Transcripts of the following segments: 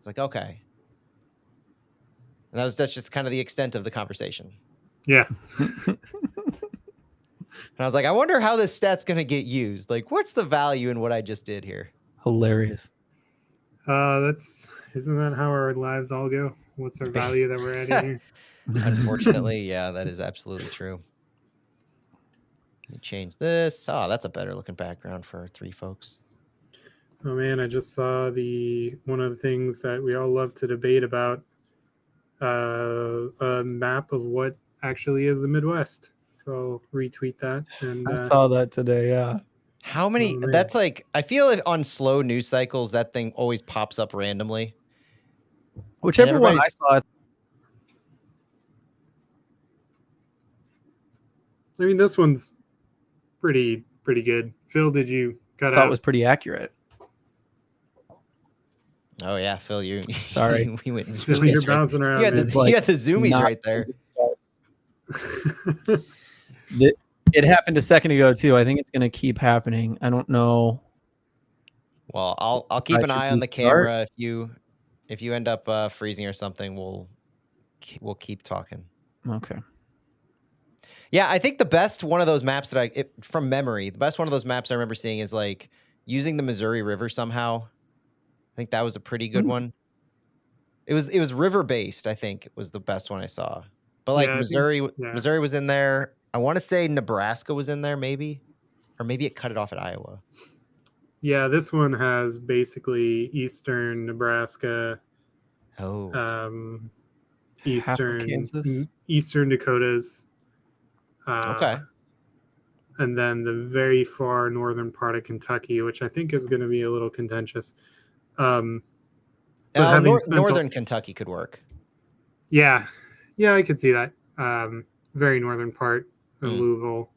like, okay. And that's just kind of the extent of the conversation. Yeah. And I was like, I wonder how this stat's going to get used. Like, what's the value in what I just did here? Hilarious. Isn't that how our lives all go? What's our value that we're adding here? Unfortunately, yeah, that is absolutely true. Let me change this. Oh, that's a better looking background for 3 folks. Oh man, I just saw one of the things that we all love to debate about, a map of what actually is the Midwest. So retweet that. And I saw that today. Yeah. How many? That's like, I feel like on slow news cycles, that thing always pops up randomly. Whichever one I saw. I mean, this one's pretty good. Phil, did you cut out? That was pretty accurate. Oh yeah, Phil, you sorry. We went Phil, you're bouncing around. You had the zoomies right there. It happened a second ago too. I think it's going to keep happening. I don't know. Well, I'll keep an eye on the camera. If you end up freezing or something, we'll keep talking. Okay. Yeah, I think the best one of those maps that from memory, the best one of those maps I remember seeing is like using the Missouri River somehow. I think that was a pretty good one. It was river based. I think it was the best one I saw. But like Missouri was in there. I want to say Nebraska was in there, maybe, or maybe it cut it off at Iowa. Yeah, this one has basically eastern Nebraska, eastern Dakotas. Okay. And then the very far northern part of Kentucky, which I think is going to be a little contentious. Northern Kentucky could work. Yeah, I could see that. Very northern part of Louisville.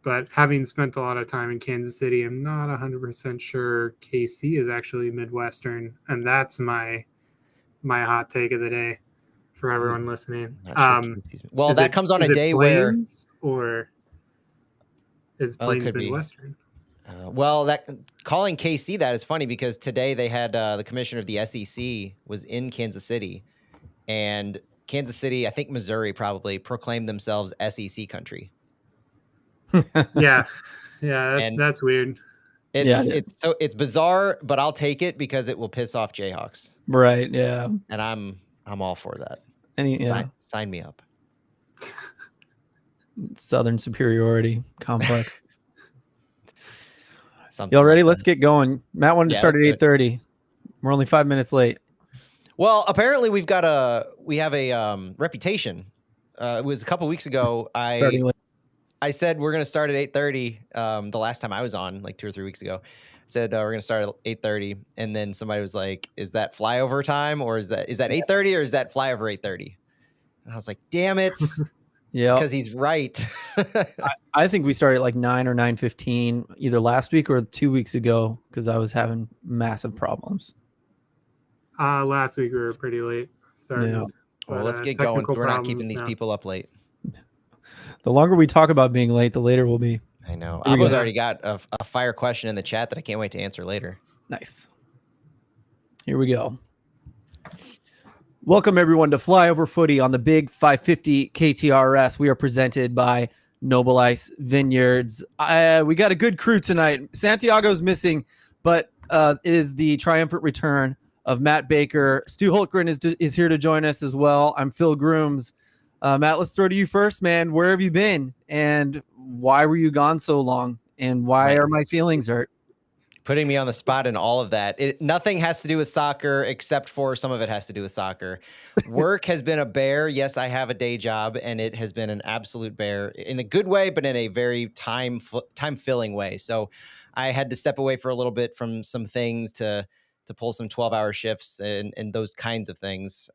But having spent a lot of time in Kansas City, I'm not 100% sure KC is actually Midwestern, and that's my hot take of the day for everyone listening. Well, that comes on a day where, or is Plains Midwestern? Calling KC that is funny because today they had the commissioner of the SEC was in Kansas City, and Kansas City, I think Missouri probably proclaimed themselves SEC country. That's weird. It's bizarre, but I'll take it because it will piss off Jayhawks. Right. Yeah. And I'm all for that. Sign me up. Southern superiority complex. Y'all ready? Let's get going. Matt wanted to start at 8:30. We're only 5 minutes late. Well, apparently we have a reputation. It was a couple weeks ago. I said we're going to start at 8:30. The last time I was on, like 2 or 3 weeks ago, I said we're going to start at 8:30, and then somebody was like, "Is that flyover time, or is that 8:30, or is that flyover 8:30?" And I was like, "Damn it!" Yeah, because he's right. I think we started at like 9 or 9:15 either last week or 2 weeks ago because I was having massive problems. Last week we were pretty late starting. Yeah. Well, let's get going. So we're not keeping these people up late. The longer we talk about being late, the later we'll be. I know. Abo's already got a fire question in the chat that I can't wait to answer later. Nice. Here we go. Welcome, everyone, to Flyover Footy on the Big 550 KTRS. We are presented by Noble Ice Vineyards. We got a good crew tonight. Santiago's missing, but it is the triumphant return of Matt Baker. Stu Holtgren is here to join us as well. I'm Phil Grooms. Matt, let's throw to you first, man. Where have you been, and why were you gone so long, and why are my feelings hurt? Putting me on the spot and all of that. Nothing has to do with soccer, except for some of it has to do with soccer. Work has been a bear. Yes, I have a day job, and it has been an absolute bear in a good way, but in a very time-filling way. So I had to step away for a little bit from some things to pull some 12-hour shifts and those kinds of things.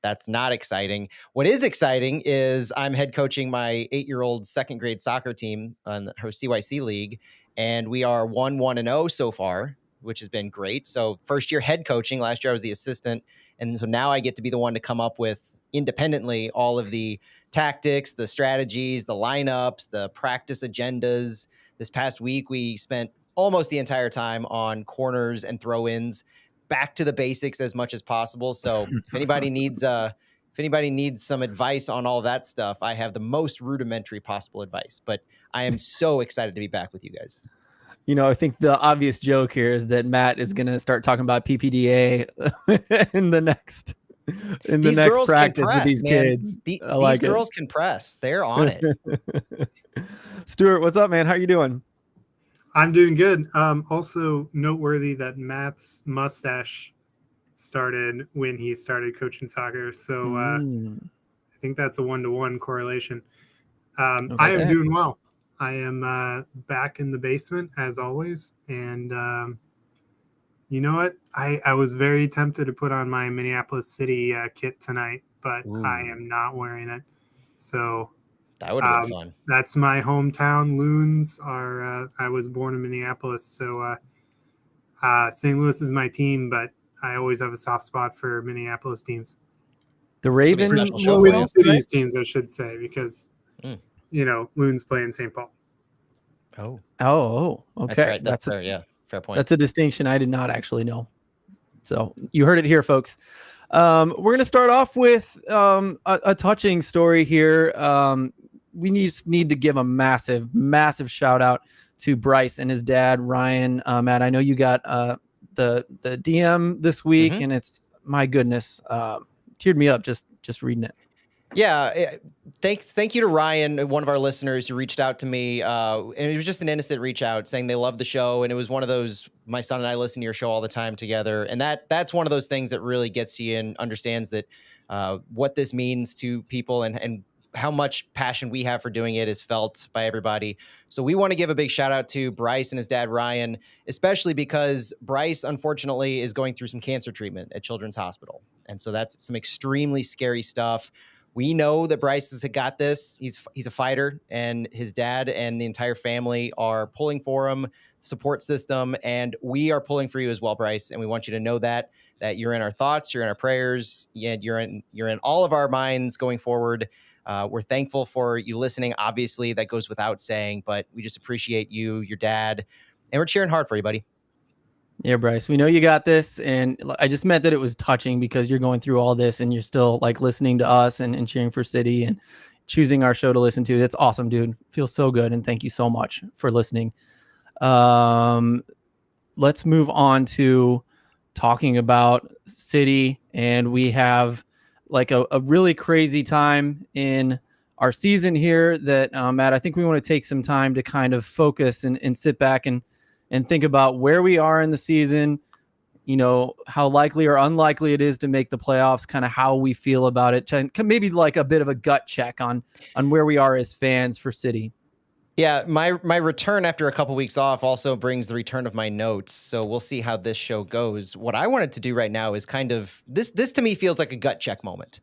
That's not exciting. What is exciting is I'm head coaching my 8-year-old second grade soccer team on her CYC league, and we are 1-1-0 so far, which has been great. So first year head coaching. Last year I was the assistant, and so now I get to be the one to come up with independently all of the tactics, the strategies, the lineups, the practice agendas. This past week we spent almost the entire time on corners and throw-ins. back to the basics as much as possible. So if anybody needs some advice on all that stuff, I have the most rudimentary possible advice. But I am so excited to be back with you guys. I think the obvious joke here is that Matt is going to start talking about PPDA in the next practice with these kids. These girls can press. They're on it. Stuart, what's up, man? How you doing? I'm doing good. Also noteworthy that Matt's mustache started when he started coaching soccer. So I think that's a 1-to-1 correlation. I am doing well. I am back in the basement as always. And you know what? I was very tempted to put on my Minneapolis City kit tonight, but I am not wearing it. So that would have been fun. That's my hometown. Loons are. I was born in Minneapolis, so St. Louis is my team, but I always have a soft spot for Minneapolis teams. The Ravens, cities teams, I should say, because Loons play in St. Paul. Oh, okay. That's right. That's fair. Yeah, fair point. That's a distinction I did not actually know. So you heard it here, folks. We're going to start off with a touching story here. We need to give a massive, massive shout out to Bryce and his dad, Ryan. Matt, I know you got the DM this week, and it's, my goodness, teared me up just reading it. Yeah, thank you to Ryan, one of our listeners who reached out to me, and it was just an innocent reach out saying they love the show, and it was one of those, my son and I listen to your show all the time together, and that's one of those things that really gets you and understands that what this means to people and how much passion we have for doing it is felt by everybody. So we want to give a big shout out to Bryce and his dad, Ryan, especially because Bryce, unfortunately, is going through some cancer treatment at Children's Hospital. And so that's some extremely scary stuff. We know that Bryce has got this. He's a fighter, and his dad and the entire family are pulling for him, support system, and we are pulling for you as well, Bryce. And we want you to know that you're in our thoughts, you're in our prayers, and you're in all of our minds going forward. We're thankful for you listening. Obviously, that goes without saying, but we just appreciate you, your dad, and we're cheering hard for you, buddy. Yeah, Bryce, we know you got this. And I just meant that it was touching because you're going through all this and you're still like listening to us and cheering for City and choosing our show to listen to. That's awesome, dude. Feels so good. And thank you so much for listening. Let's move on to talking about City. And we have like a really crazy time in our season here that, Matt, I think we want to take some time to kind of focus and sit back and think about where we are in the season, how likely or unlikely it is to make the playoffs, kind of how we feel about it, maybe like a bit of a gut check on where we are as fans for City. Yeah, my return after a couple weeks off also brings the return of my notes, so we'll see how this show goes. What I wanted to do right now is kind of, this to me feels like a gut check moment.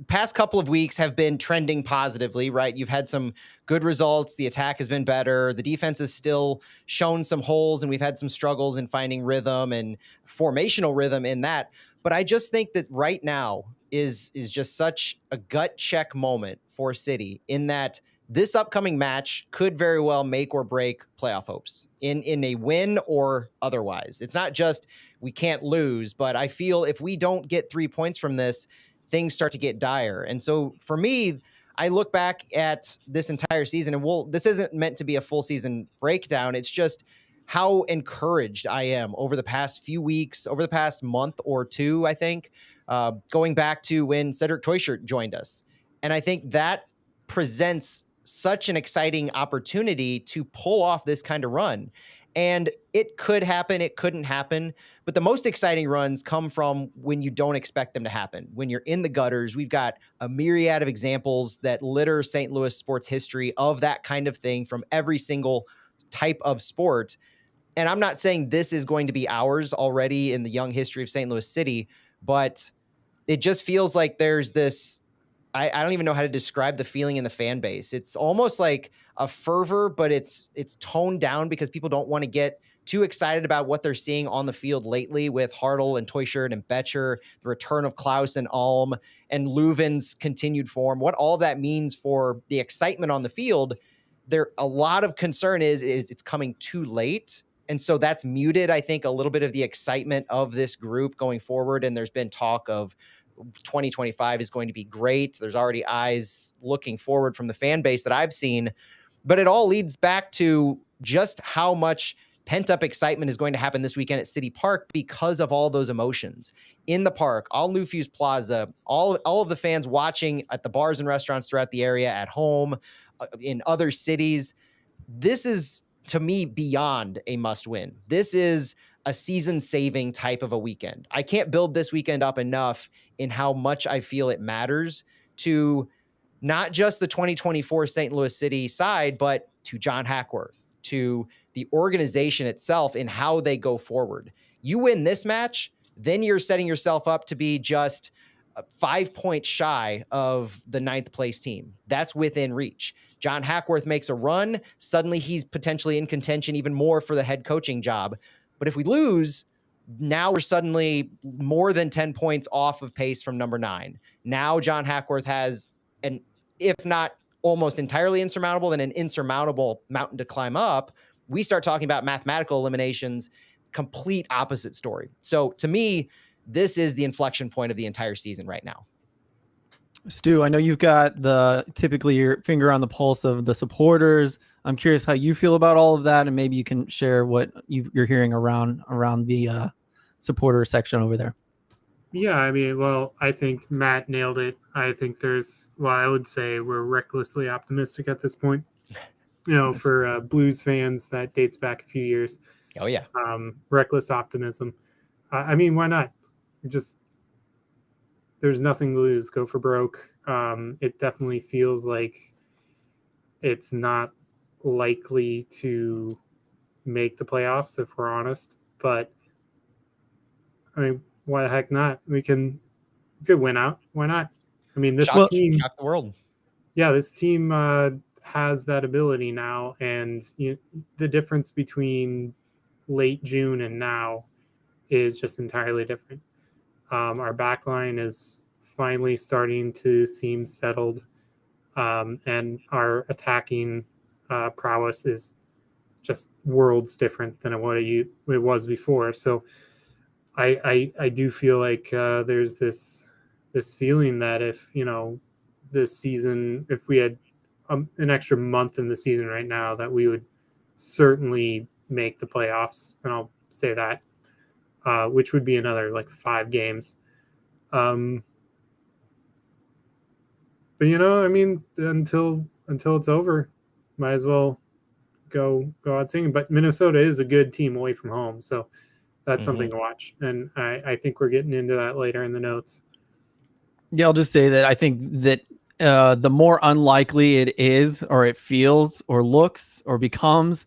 Past couple of weeks have been trending positively, right? You've had some good results. The attack has been better. The defense has still shown some holes, and we've had some struggles in finding rhythm and formational rhythm in that. But I just think that right now is just such a gut check moment for City, in that this upcoming match could very well make or break playoff hopes in a win or otherwise. It's not just we can't lose, but I feel if we don't get 3 points from this, things start to get dire. And so for me, I look back at this entire season, and this isn't meant to be a full season breakdown. It's just how encouraged I am over the past few weeks, over the past month or two, I think, going back to when Cedric Toyshirt joined us. And I think that presents such an exciting opportunity to pull off this kind of run. And it could happen, it couldn't happen, but the most exciting runs come from when you don't expect them to happen. When you're in the gutters, we've got a myriad of examples that litter St. Louis sports history of that kind of thing from every single type of sport. And I'm not saying this is going to be ours already in the young history of St. Louis City, but it just feels like there's this, I don't even know how to describe the feeling in the fan base. It's almost like a fervor, but it's toned down because people don't want to get too excited about what they're seeing on the field lately with Hartl and Toyshirt and Betcher, the return of Klaus and Alm, and Leuven's continued form, what all of that means for the excitement on the field. There, a lot of concern is it's coming too late, And so that's muted, I think, a little bit of the excitement of this group going forward. And there's been talk of 2025 is going to be great. There's already eyes looking forward from the fan base that I've seen. But it all leads back to just how much pent-up excitement is going to happen this weekend at City Park because of all those emotions in the park, all New Fuse Plaza, all of the fans watching at the bars and restaurants throughout the area, at home, in other cities. This is, to me, beyond a must-win. This is a season-saving type of a weekend. I can't build this weekend up enough in how much I feel it matters to not just the 2024 St. Louis City side, but to John Hackworth, to the organization itself in how they go forward. You win this match, then you're setting yourself up to be just 5 points shy of the 9th place team. That's within reach. John Hackworth makes a run. Suddenly he's potentially in contention even more for the head coaching job. But if we lose, now we're suddenly more than 10 points off of pace from number 9. Now John Hackworth has an, if not almost entirely insurmountable, then an insurmountable mountain to climb up. We start talking about mathematical eliminations, complete opposite story. So to me, this is the inflection point of the entire season right now. Stu, I know you've got typically your finger on the pulse of the supporters. I'm curious how you feel about all of that, and maybe you can share what you're hearing around the supporter section over there. Yeah, I mean, well, I think Matt nailed it. I think I would say we're recklessly optimistic at this point. For Blues fans, that dates back a few years. Oh, yeah. Reckless optimism. I mean, why not? There's nothing to lose. Go for broke. It definitely feels like it's not likely to make the playoffs, if we're honest. But, I mean, why the heck not? We could win out. Why not? I mean, this team... Shock the world. Yeah, this team has that ability now. And the difference between late June and now is just entirely different. Our back line is finally starting to seem settled, and our attacking prowess is just worlds different than what it was before. So I do feel like there's this feeling that if this season, if we had an extra month in the season right now, that we would certainly make the playoffs, and I'll say that. Which would be another 5 games. But I mean, until it's over, might as well go out singing. But Minnesota is a good team away from home, so that's something to watch. And I think we're getting into that later in the notes. Yeah, I'll just say that I think that the more unlikely it is, or it feels, or looks, or becomes,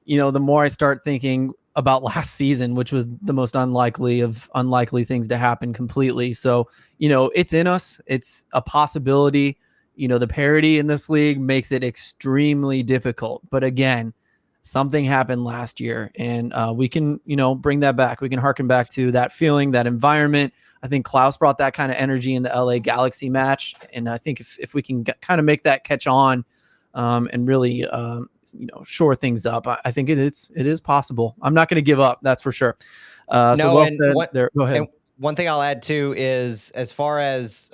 the more I start thinking about last season, which was the most unlikely of unlikely things to happen completely. So, it's in us. It's a possibility. The parity in this league makes it extremely difficult. But again, something happened last year, and we can, bring that back. We can harken back to that feeling, that environment. I think Klaus brought that kind of energy in the LA Galaxy match. And I think if we can kind of make that catch on and really, shore things up, I think it is possible. I'm not going to give up. That's for sure. Go ahead. And one thing I'll add too is, as far as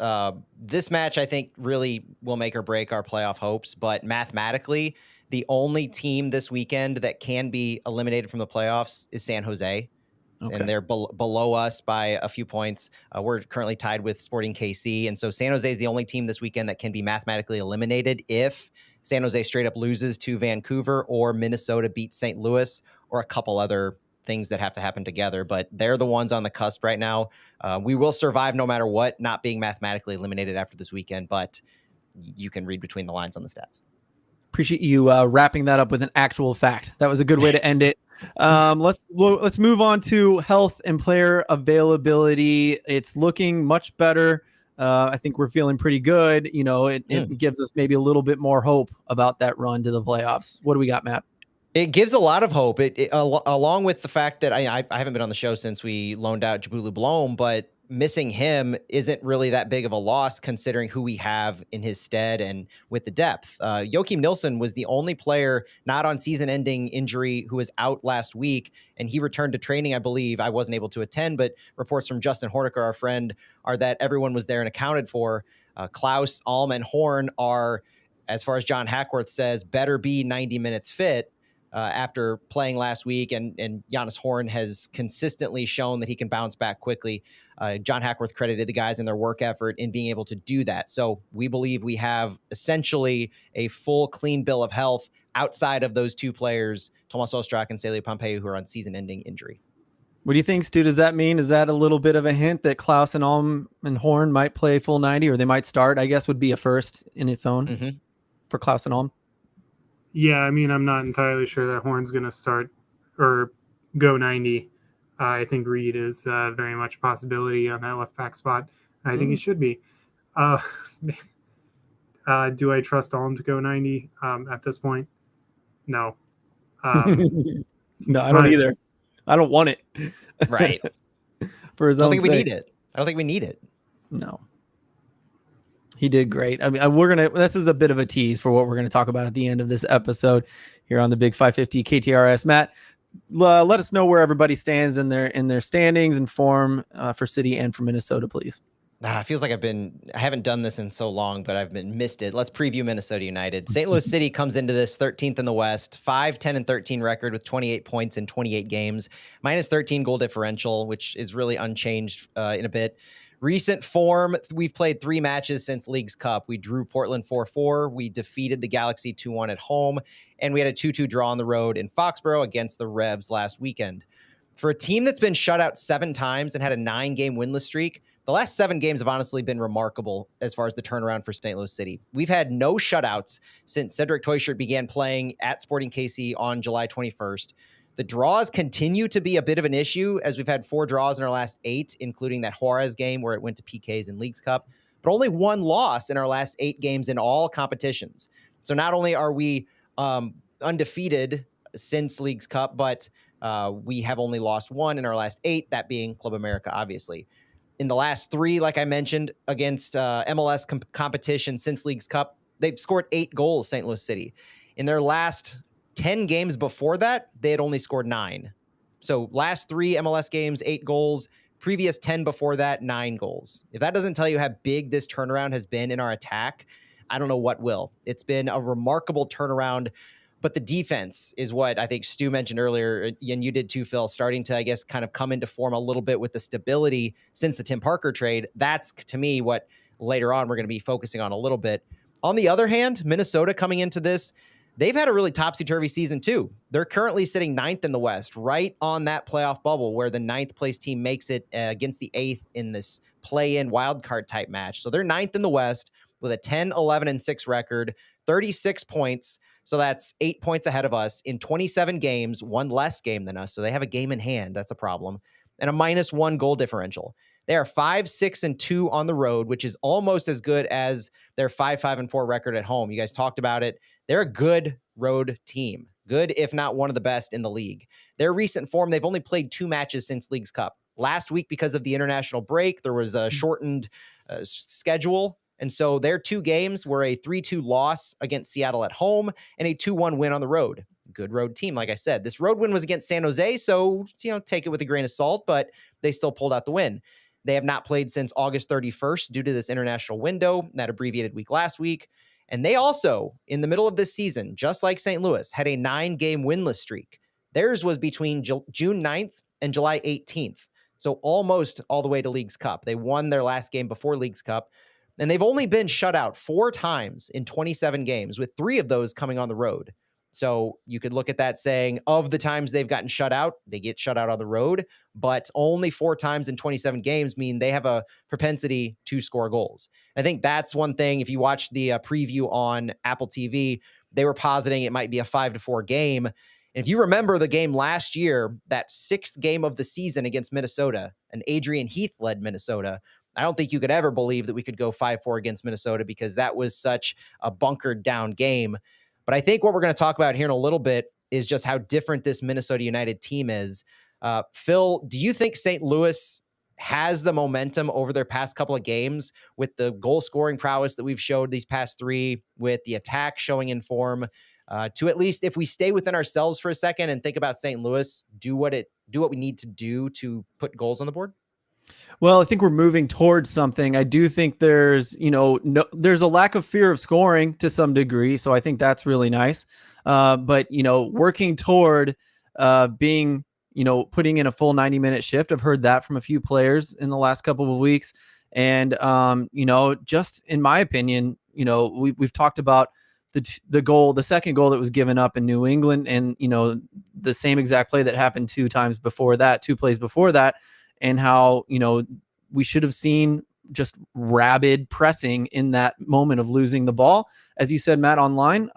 this match, I think really will make or break our playoff hopes. But mathematically, the only team this weekend that can be eliminated from the playoffs is San Jose. Okay. And they're below us by a few points. We're currently tied with Sporting KC. And so San Jose is the only team this weekend that can be mathematically eliminated if San Jose straight up loses to Vancouver, or Minnesota beats St. Louis, or a couple other things that have to happen together. But they're the ones on the cusp right now. We will survive no matter what, not being mathematically eliminated after this weekend, but you can read between the lines on the stats. Appreciate you wrapping that up with an actual fact. That was a good way to end it. Let's move on to health and player availability. It's looking much better. I think we're feeling pretty good. It gives us maybe a little bit more hope about that run to the playoffs. What do we got, Matt? It gives a lot of hope. Along with the fact that I haven't been on the show since we loaned out Jabulu Blom, but missing him isn't really that big of a loss considering who we have in his stead and with the depth. Joachim Nilsson was the only player not on season-ending injury who was out last week, and he returned to training, I believe. I wasn't able to attend, but reports from Justin Horniker, our friend, are that everyone was there and accounted for. Klaus, Alm, and Horn are, as far as John Hackworth says, better be 90 minutes fit. After playing last week, and Giannis Horn has consistently shown that he can bounce back quickly. John Hackworth credited the guys in their work effort in being able to do that. So we believe we have essentially a full, clean bill of health outside of those two players, Tomas Ostrak and Celia Pompeu, who are on season-ending injury. What do you think, Stu? Does that mean, is that a little bit of a hint that Klaus and Alm and Horn might play full 90, or they might start? I guess would be a first in its own for Klaus and Alm. Yeah, I mean, I'm not entirely sure that Horn's going to start or go 90. I think Reed is very much a possibility on that left back spot. I think he should be. Do I trust Alm to go 90 at this point? No. No, I don't either. I don't want it. Right. For his I own don't think sake. we need it. I don't think we need it. No. He did great. I mean, this is a bit of a tease for what we're going to talk about at the end of this episode here on the Big 550 KTRS. Matt, let us know where everybody stands in their standings and form for City and for Minnesota, please. It feels like I haven't done this in so long, but I've missed it. Let's preview Minnesota United. St. Louis City comes into this 13th in the West, 5-10-13 record with 28 points in 28 games, minus 13 goal differential, which is really unchanged in a bit. Recent form, we've played 3 matches since Leagues Cup. We drew Portland 4-4. We defeated the Galaxy 2-1 at home, and we had a 2-2 draw on the road in Foxborough against the Revs last weekend. For a team that's been shut out 7 times and had a 9-game winless streak, the last 7 games have honestly been remarkable as far as the turnaround for St. Louis City. We've had no shutouts since Cedric Toyshirt began playing at Sporting KC on July 21st. The draws continue to be a bit of an issue as we've had 4 draws in our last 8, including that Juarez game where it went to PKs in Leagues Cup, but only 1 loss in our last 8 games in all competitions. So not only are we undefeated since Leagues Cup, but we have only lost 1 in our last 8, that being Club America, obviously. In the last 3, like I mentioned, against MLS competition since Leagues Cup, they've scored 8 goals, St. Louis City. In their last 10 games before that, they had only scored 9. So last 3 MLS games, 8 goals. Previous 10 before that, 9 goals. If that doesn't tell you how big this turnaround has been in our attack, I don't know what will. It's been a remarkable turnaround, but the defense is what I think Stu mentioned earlier, and you did too, Phil, starting to, I guess, kind of come into form a little bit with the stability since the Tim Parker trade. That's, to me, what later on we're going to be focusing on a little bit. On the other hand, Minnesota coming into this, they've had a really topsy-turvy season too. They're currently sitting 9th in the West, right on that playoff bubble where the 9th place team makes it against the 8th in this play-in wildcard type match. So they're 9th in the West with a 10-11-6 record, 36 points. So that's 8 points ahead of us in 27 games, 1 less game than us. So they have a game in hand. That's a problem. And a -1 goal differential. They are 5-6-2 on the road, which is almost as good as their 5-5-4 record at home. You guys talked about it. They're a good road team. Good, if not one of the best in the league. Their recent form, they've only played 2 matches since Leagues Cup. Last week, because of the international break, there was a shortened schedule. And so their 2 games were a 3-2 loss against Seattle at home and a 2-1 win on the road. Good road team, like I said. This road win was against San Jose, so take it with a grain of salt, but they still pulled out the win. They have not played since August 31st due to this international window, that abbreviated week last week. And they also, in the middle of this season, just like St. Louis, had a 9-game winless streak. Theirs was between June 9th and July 18th. So almost all the way to Leagues Cup. They won their last game before Leagues Cup. And they've only been shut out 4 times in 27 games, with 3 of those coming on the road. So you could look at that saying, of the times they've gotten shut out, they get shut out on the road, but only 4 times in 27 games mean they have a propensity to score goals. I think that's one thing. If you watch the preview on Apple TV, they were positing it might be a 5-4 game. And if you remember the game last year, that 6th game of the season against Minnesota, and Adrian Heath led Minnesota, I don't think you could ever believe that we could go 5-4 against Minnesota because that was such a bunkered down game. But I think what we're going to talk about here in a little bit is just how different this Minnesota United team is. Phil, do you think St. Louis has the momentum over their past couple of games with the goal scoring prowess that we've showed these past three, with the attack showing in form, to at least, if we stay within ourselves for a second and think about St. Louis, do what we need to do to put goals on the board? Well, I think we're moving towards something. I do think there's, there's a lack of fear of scoring to some degree. So I think that's really nice. But, working toward being, putting in a full 90-minute shift. I've heard that from a few players in the last couple of weeks. And, just in my opinion, we've talked about the second goal that was given up in New England, and, the same exact play that happened two plays before that, and how, we should have seen just rabid pressing in that moment of losing the ball, as you said, Matt, online.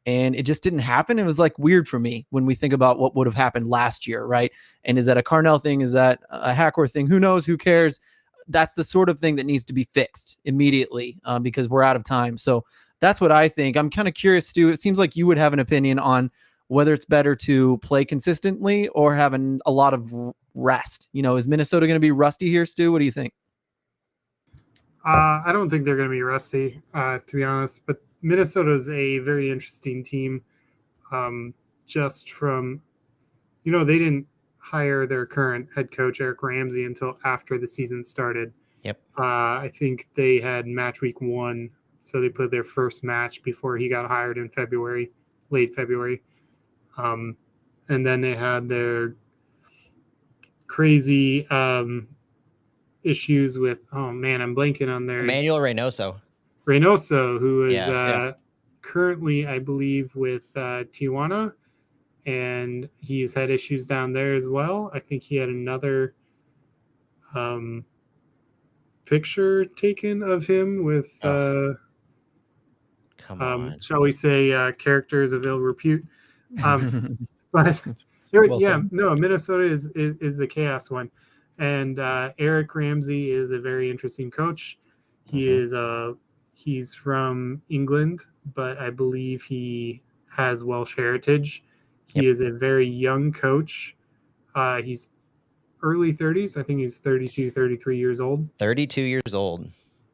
And it just didn't happen. It was like weird for me when we think about what would have happened last year, right? And is that a Carnell thing? Is that a Hackworth thing? Who knows? Who cares? That's the sort of thing that needs to be fixed immediately, because we're out of time. So that's what I think. I'm kind of curious, Stu. It seems like you would have an opinion on whether it's better to play consistently or have a lot of rest. Is Minnesota going to be rusty here, Stu? What do you think? I don't think they're going to be rusty, to be honest. But Minnesota is a very interesting team. Just from, they didn't hire their current head coach, Eric Ramsey, until after the season started. Yep. I think they had match week 1, so they played their first match before he got hired in late February. And then they had their crazy issues with, I'm blanking on their Emmanuel Reynoso, who is currently, I believe, with Tijuana, and he's had issues down there as well. I think he had another picture taken of him with come on, shall we say, characters of ill repute. But Minnesota is the chaos one, and Eric Ramsey is a very interesting coach. He's from England, but I believe he has Welsh heritage. He is a very young coach. He's early 30s. I think he's 32, 33 years old. 32 years old.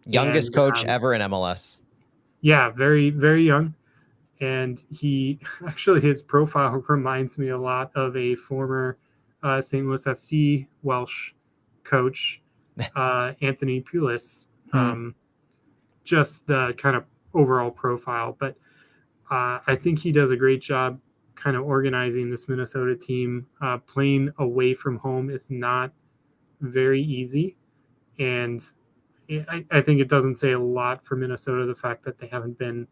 Youngest coach ever in MLS. Yeah, very, very young. And his profile reminds me a lot of a former St. Louis FC Welsh coach, Anthony Pulis. Just the kind of overall profile. But I think he does a great job kind of organizing this Minnesota team. Playing away from home is not very easy. And I think it doesn't say a lot for Minnesota, the fact that they haven't been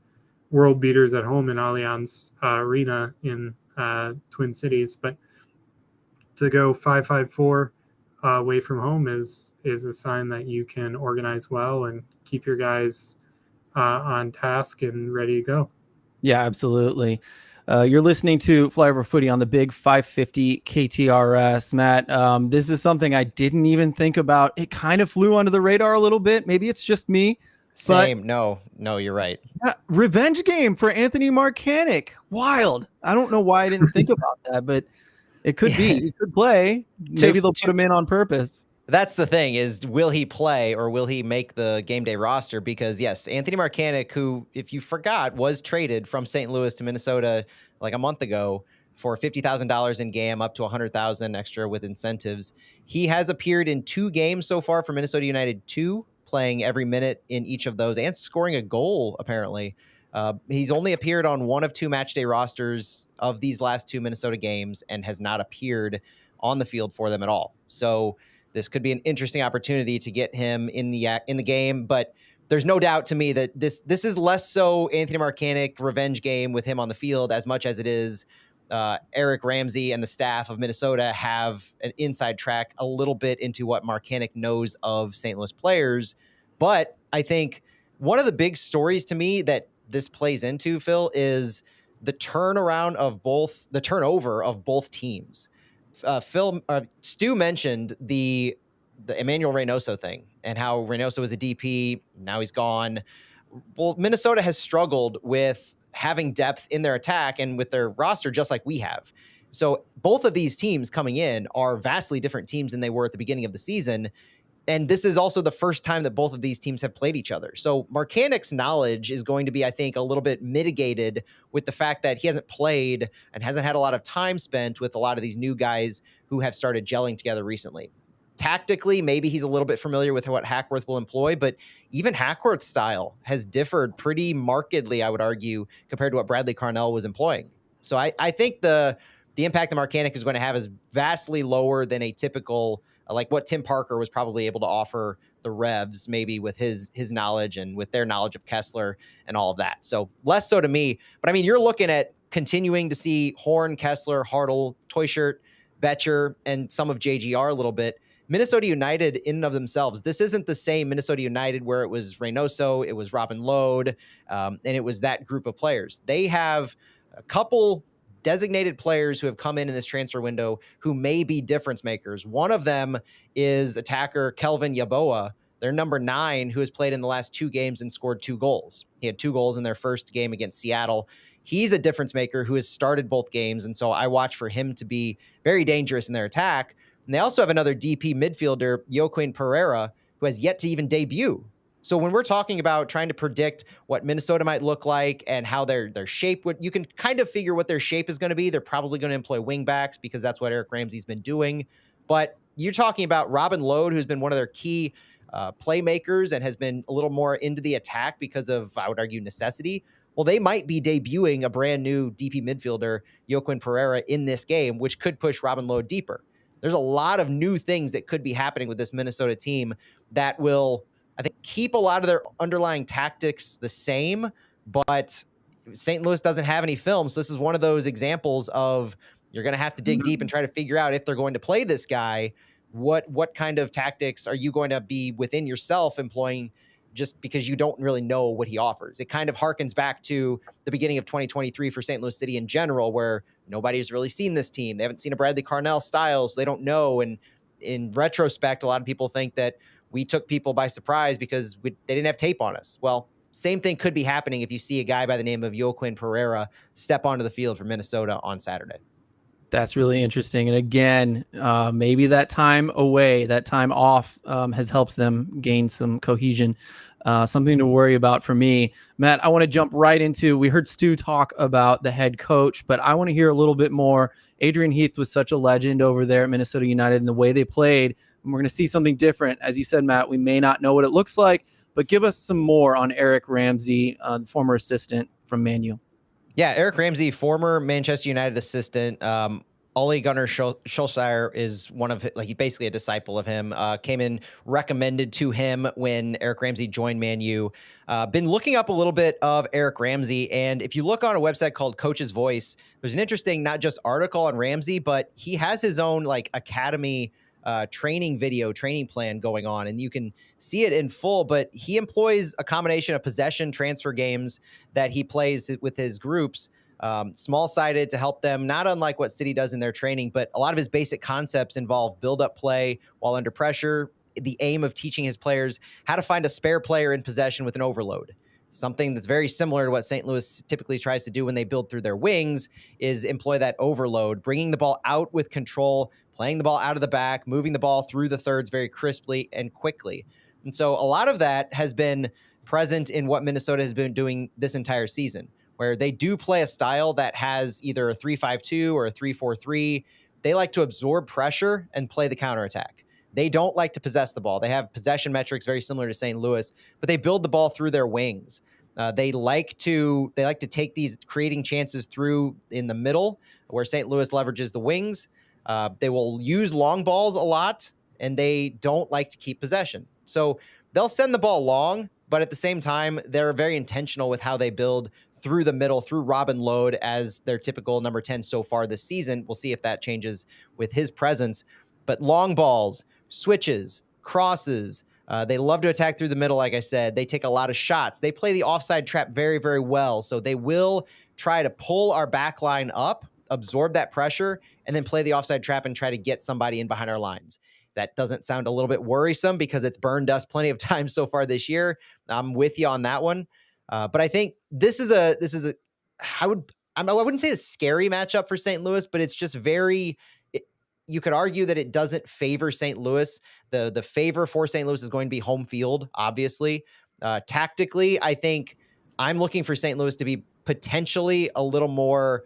world beaters at home in Allianz Arena in Twin Cities. But to go 5-5-4 away from home is a sign that you can organize well and keep your guys on task and ready to go. Yeah, absolutely. You're listening to Flyover Footy on the big 550 KTRS. Matt, this is something I didn't even think about. It kind of flew under the radar a little bit. Maybe it's just me. Same. No, you're right. Yeah, revenge game for Anthony Marcanic. Wild. I don't know why I didn't think about that, but it could be. He could play. Maybe they'll put him in on purpose. That's the thing, is will he play or will he make the game day roster? Because yes, Anthony Marcanic, who, if you forgot, was traded from St. Louis to Minnesota like a month ago for $50,000 in GAM, up to $100,000 extra with incentives. He has appeared in 2 games so far for Minnesota United, 2, playing every minute in each of those and scoring a goal, apparently. He's only appeared on 1 of 2 match day rosters of these last 2 Minnesota games and has not appeared on the field for them at all. So this could be an interesting opportunity to get him in the game, but there's no doubt to me that this is less so Anthony Marcanic revenge game with him on the field as much as it is Eric Ramsey and the staff of Minnesota have an inside track a little bit into what Marcanic knows of St. Louis players. But I think one of the big stories to me that this plays into, Phil, is the turnover of both teams. Stu mentioned the Emmanuel Reynoso thing and how Reynoso was a DP. Now he's gone. Well, Minnesota has struggled with having depth in their attack and with their roster, just like we have. So both of these teams coming in are vastly different teams than they were at the beginning of the season. And this is also the first time that both of these teams have played each other. So Marcanic's knowledge is going to be, I think, a little bit mitigated with the fact that he hasn't played and hasn't had a lot of time spent with a lot of these new guys who have started gelling together recently. Tactically, maybe he's a little bit familiar with what Hackworth will employ, but even Hackworth's style has differed pretty markedly, I would argue, compared to what Bradley Carnell was employing. So I think the impact that Marcanic is going to have is vastly lower than a typical, like what Tim Parker was probably able to offer the Revs, maybe with his knowledge and with their knowledge of Kessler and all of that. So less so to me. But I mean, you're looking at continuing to see Horn, Kessler, Hartle, Teuscher, Betcher, and some of JGR a little bit. Minnesota United in and of themselves, this isn't the same Minnesota United where it was Reynoso, it was Robin Lode, and it was that group of players. They have a couple designated players who have come in this transfer window who may be difference makers. One of them is attacker Kelvin Yaboa, their number 9, who has played in the last 2 games and scored 2 goals. He had 2 goals in their first game against Seattle. He's a difference maker who has started both games, and so I watch for him to be very dangerous in their attack. And they also have another DP midfielder, Joaquin Pereira, who has yet to even debut. So when we're talking about trying to predict what Minnesota might look like and how their shape would, you can kind of figure what their shape is going to be. They're probably going to employ wingbacks because that's what Eric Ramsey's been doing. But you're talking about Robin Lode, who's been one of their key playmakers and has been a little more into the attack because of, I would argue, necessity. Well, they might be debuting a brand new DP midfielder, Joaquin Pereira, in this game, which could push Robin Lode deeper. There's a lot of new things that could be happening with this Minnesota team that will, I think, keep a lot of their underlying tactics the same, but St. Louis doesn't have any film. So this is one of those examples of you're going to have to dig deep and try to figure out if they're going to play this guy. What kind of tactics are you going to be within yourself employing just because you don't really know what he offers? It kind of harkens back to the beginning of 2023 for St. Louis City in general, where nobody's really seen this team. They haven't seen a Bradley Carnell style, so they don't know. And in retrospect, a lot of people think that we took people by surprise because they didn't have tape on us. Well, same thing could be happening if you see a guy by the name of Joaquin Pereira step onto the field for Minnesota on Saturday. That's really interesting. And again, maybe that time away, that time off has helped them gain some cohesion. Something to worry about for me. Matt, I want to jump right into, we heard Stu talk about the head coach, but I want to hear a little bit more. Adrian Heath was such a legend over there at Minnesota United and the way they played. And we're going to see something different. As you said, Matt, we may not know what it looks like, but give us some more on Eric Ramsey, the former assistant from Man U. Yeah, Eric Ramsey, former Manchester United assistant. Ole Gunnar Solskjaer is one of, like, he's basically a disciple of him. Came in recommended to him when Eric Ramsey joined Man U. Been looking up a little bit of Eric Ramsey, and if you look on a website called Coach's Voice, there's an interesting not just article on Ramsey, but he has his own like academy training plan going on, and you can see it in full. But he employs a combination of possession transfer games that he plays with his groups. Small-sided to help them, not unlike what City does in their training, but a lot of his basic concepts involve build-up play while under pressure, the aim of teaching his players how to find a spare player in possession with an overload. Something that's very similar to what St. Louis typically tries to do when they build through their wings is employ that overload, bringing the ball out with control, playing the ball out of the back, moving the ball through the thirds very crisply and quickly. And so a lot of that has been present in what Minnesota has been doing this entire season, where they do play a style that has either a 3-5-2 or a 3-4-3. They like to absorb pressure and play the counterattack. They don't like to possess the ball. They have possession metrics very similar to St. Louis, but they build the ball through their wings. They like to take these creating chances through in the middle, where St. Louis leverages the wings. They will use long balls a lot, and they don't like to keep possession. So they'll send the ball long, but at the same time, they're very intentional with how they build through the middle, through Robin Lode as their typical number 10 so far this season. We'll see if that changes with his presence. But long balls, switches, crosses, they love to attack through the middle, like I said. They take a lot of shots. They play the offside trap very, very well. So they will try to pull our back line up, absorb that pressure, and then play the offside trap and try to get somebody in behind our lines. That doesn't sound a little bit worrisome because it's burned us plenty of times so far this year. I'm with you on that one. But I think this is a, I would I wouldn't say a scary matchup for St. Louis, but it's just very. You could argue that it doesn't favor St. Louis. The favor for St. Louis is going to be home field, obviously. Tactically, I think I'm looking for St. Louis to be potentially a little more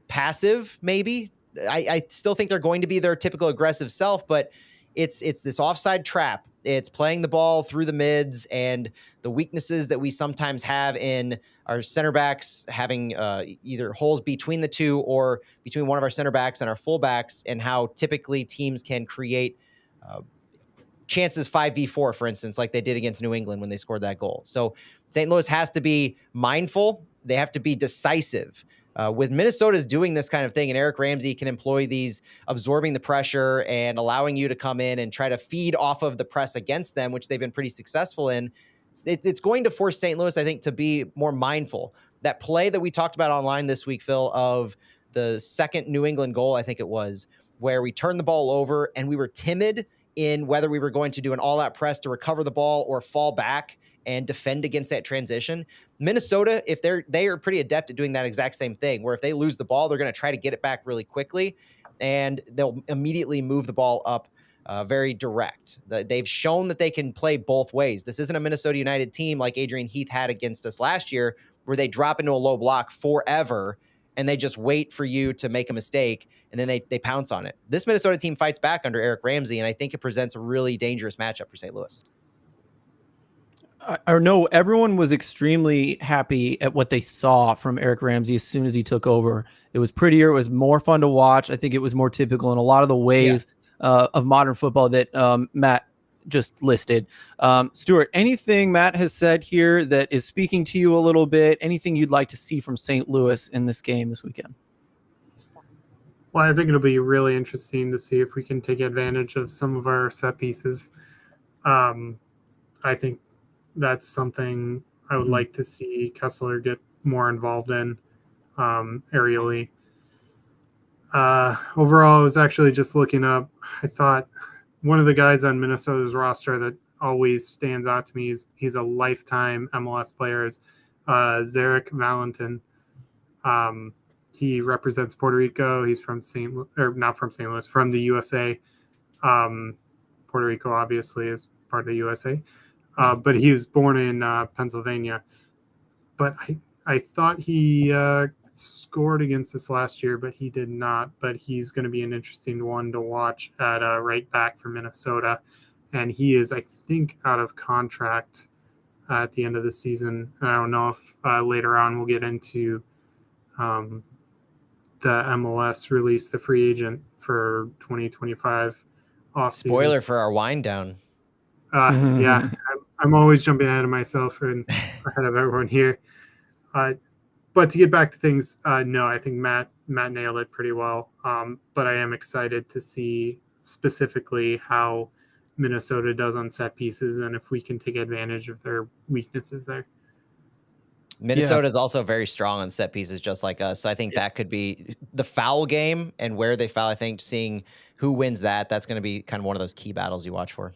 passive, maybe. I still think they're going to be their typical aggressive self, but it's this offside trap. It's playing the ball through the mids, and the weaknesses that we sometimes have in our center backs having either holes between the two or between one of our center backs and our full backs, and how typically teams can create chances 5v4, for instance, like they did against New England when they scored that goal. So St. Louis has to be mindful. They have to be decisive. With Minnesota's doing this kind of thing, and Eric Ramsey can employ these, absorbing the pressure and allowing you to come in and try to feed off of the press against them, which they've been pretty successful in. It's going to force St. Louis, I think, to be more mindful. That play that we talked about online this week, Phil, of the second New England goal, I think it was, where we turned the ball over and we were timid in whether we were going to do an all-out press to recover the ball or fall back and defend against that transition. Minnesota, if they are pretty adept at doing that exact same thing, where if they lose the ball, they're going to try to get it back really quickly, and they'll immediately move the ball up very direct. They've shown that they can play both ways. This isn't a Minnesota United team like Adrian Heath had against us last year, where they drop into a low block forever and they just wait for you to make a mistake, and then they pounce on it. This Minnesota team fights back under Eric Ramsey, and I think it presents a really dangerous matchup for St. Louis. I know everyone was extremely happy at what they saw from Eric Ramsey as soon as he took over. It was prettier. It was more fun to watch. I think it was more typical in a lot of the ways of modern football that Matt just listed. Stuart, anything Matt has said here that is speaking to you a little bit? Anything you'd like to see from St. Louis in this game this weekend? Well, I think it'll be really interesting to see if we can take advantage of some of our set pieces. I think that's something I would like to see Kessler get more involved in aerially. Overall, I was actually just looking up. I thought one of the guys on Minnesota's roster that always stands out to me is he's a lifetime MLS player is Zarek Valentin. He represents Puerto Rico. He's from not from St. Louis, from the USA. Puerto Rico obviously is part of the USA. But he was born in Pennsylvania. But I thought he scored against us last year, but he did not. But he's going to be an interesting one to watch at right back for Minnesota. And he is, I think, out of contract at the end of the season. I don't know if later on we'll get into the MLS release, the free agent for 2025 offseason. Spoiler for our wind down. Yeah, I'm always jumping ahead of myself and ahead of everyone here. But to get back to things, no, I think Matt nailed it pretty well. But I am excited to see specifically how Minnesota does on set pieces and if we can take advantage of their weaknesses there. Minnesota is also very strong on set pieces, just like us. So I think that could be the foul game and where they foul. I think seeing who wins that's going to be kind of one of those key battles you watch for.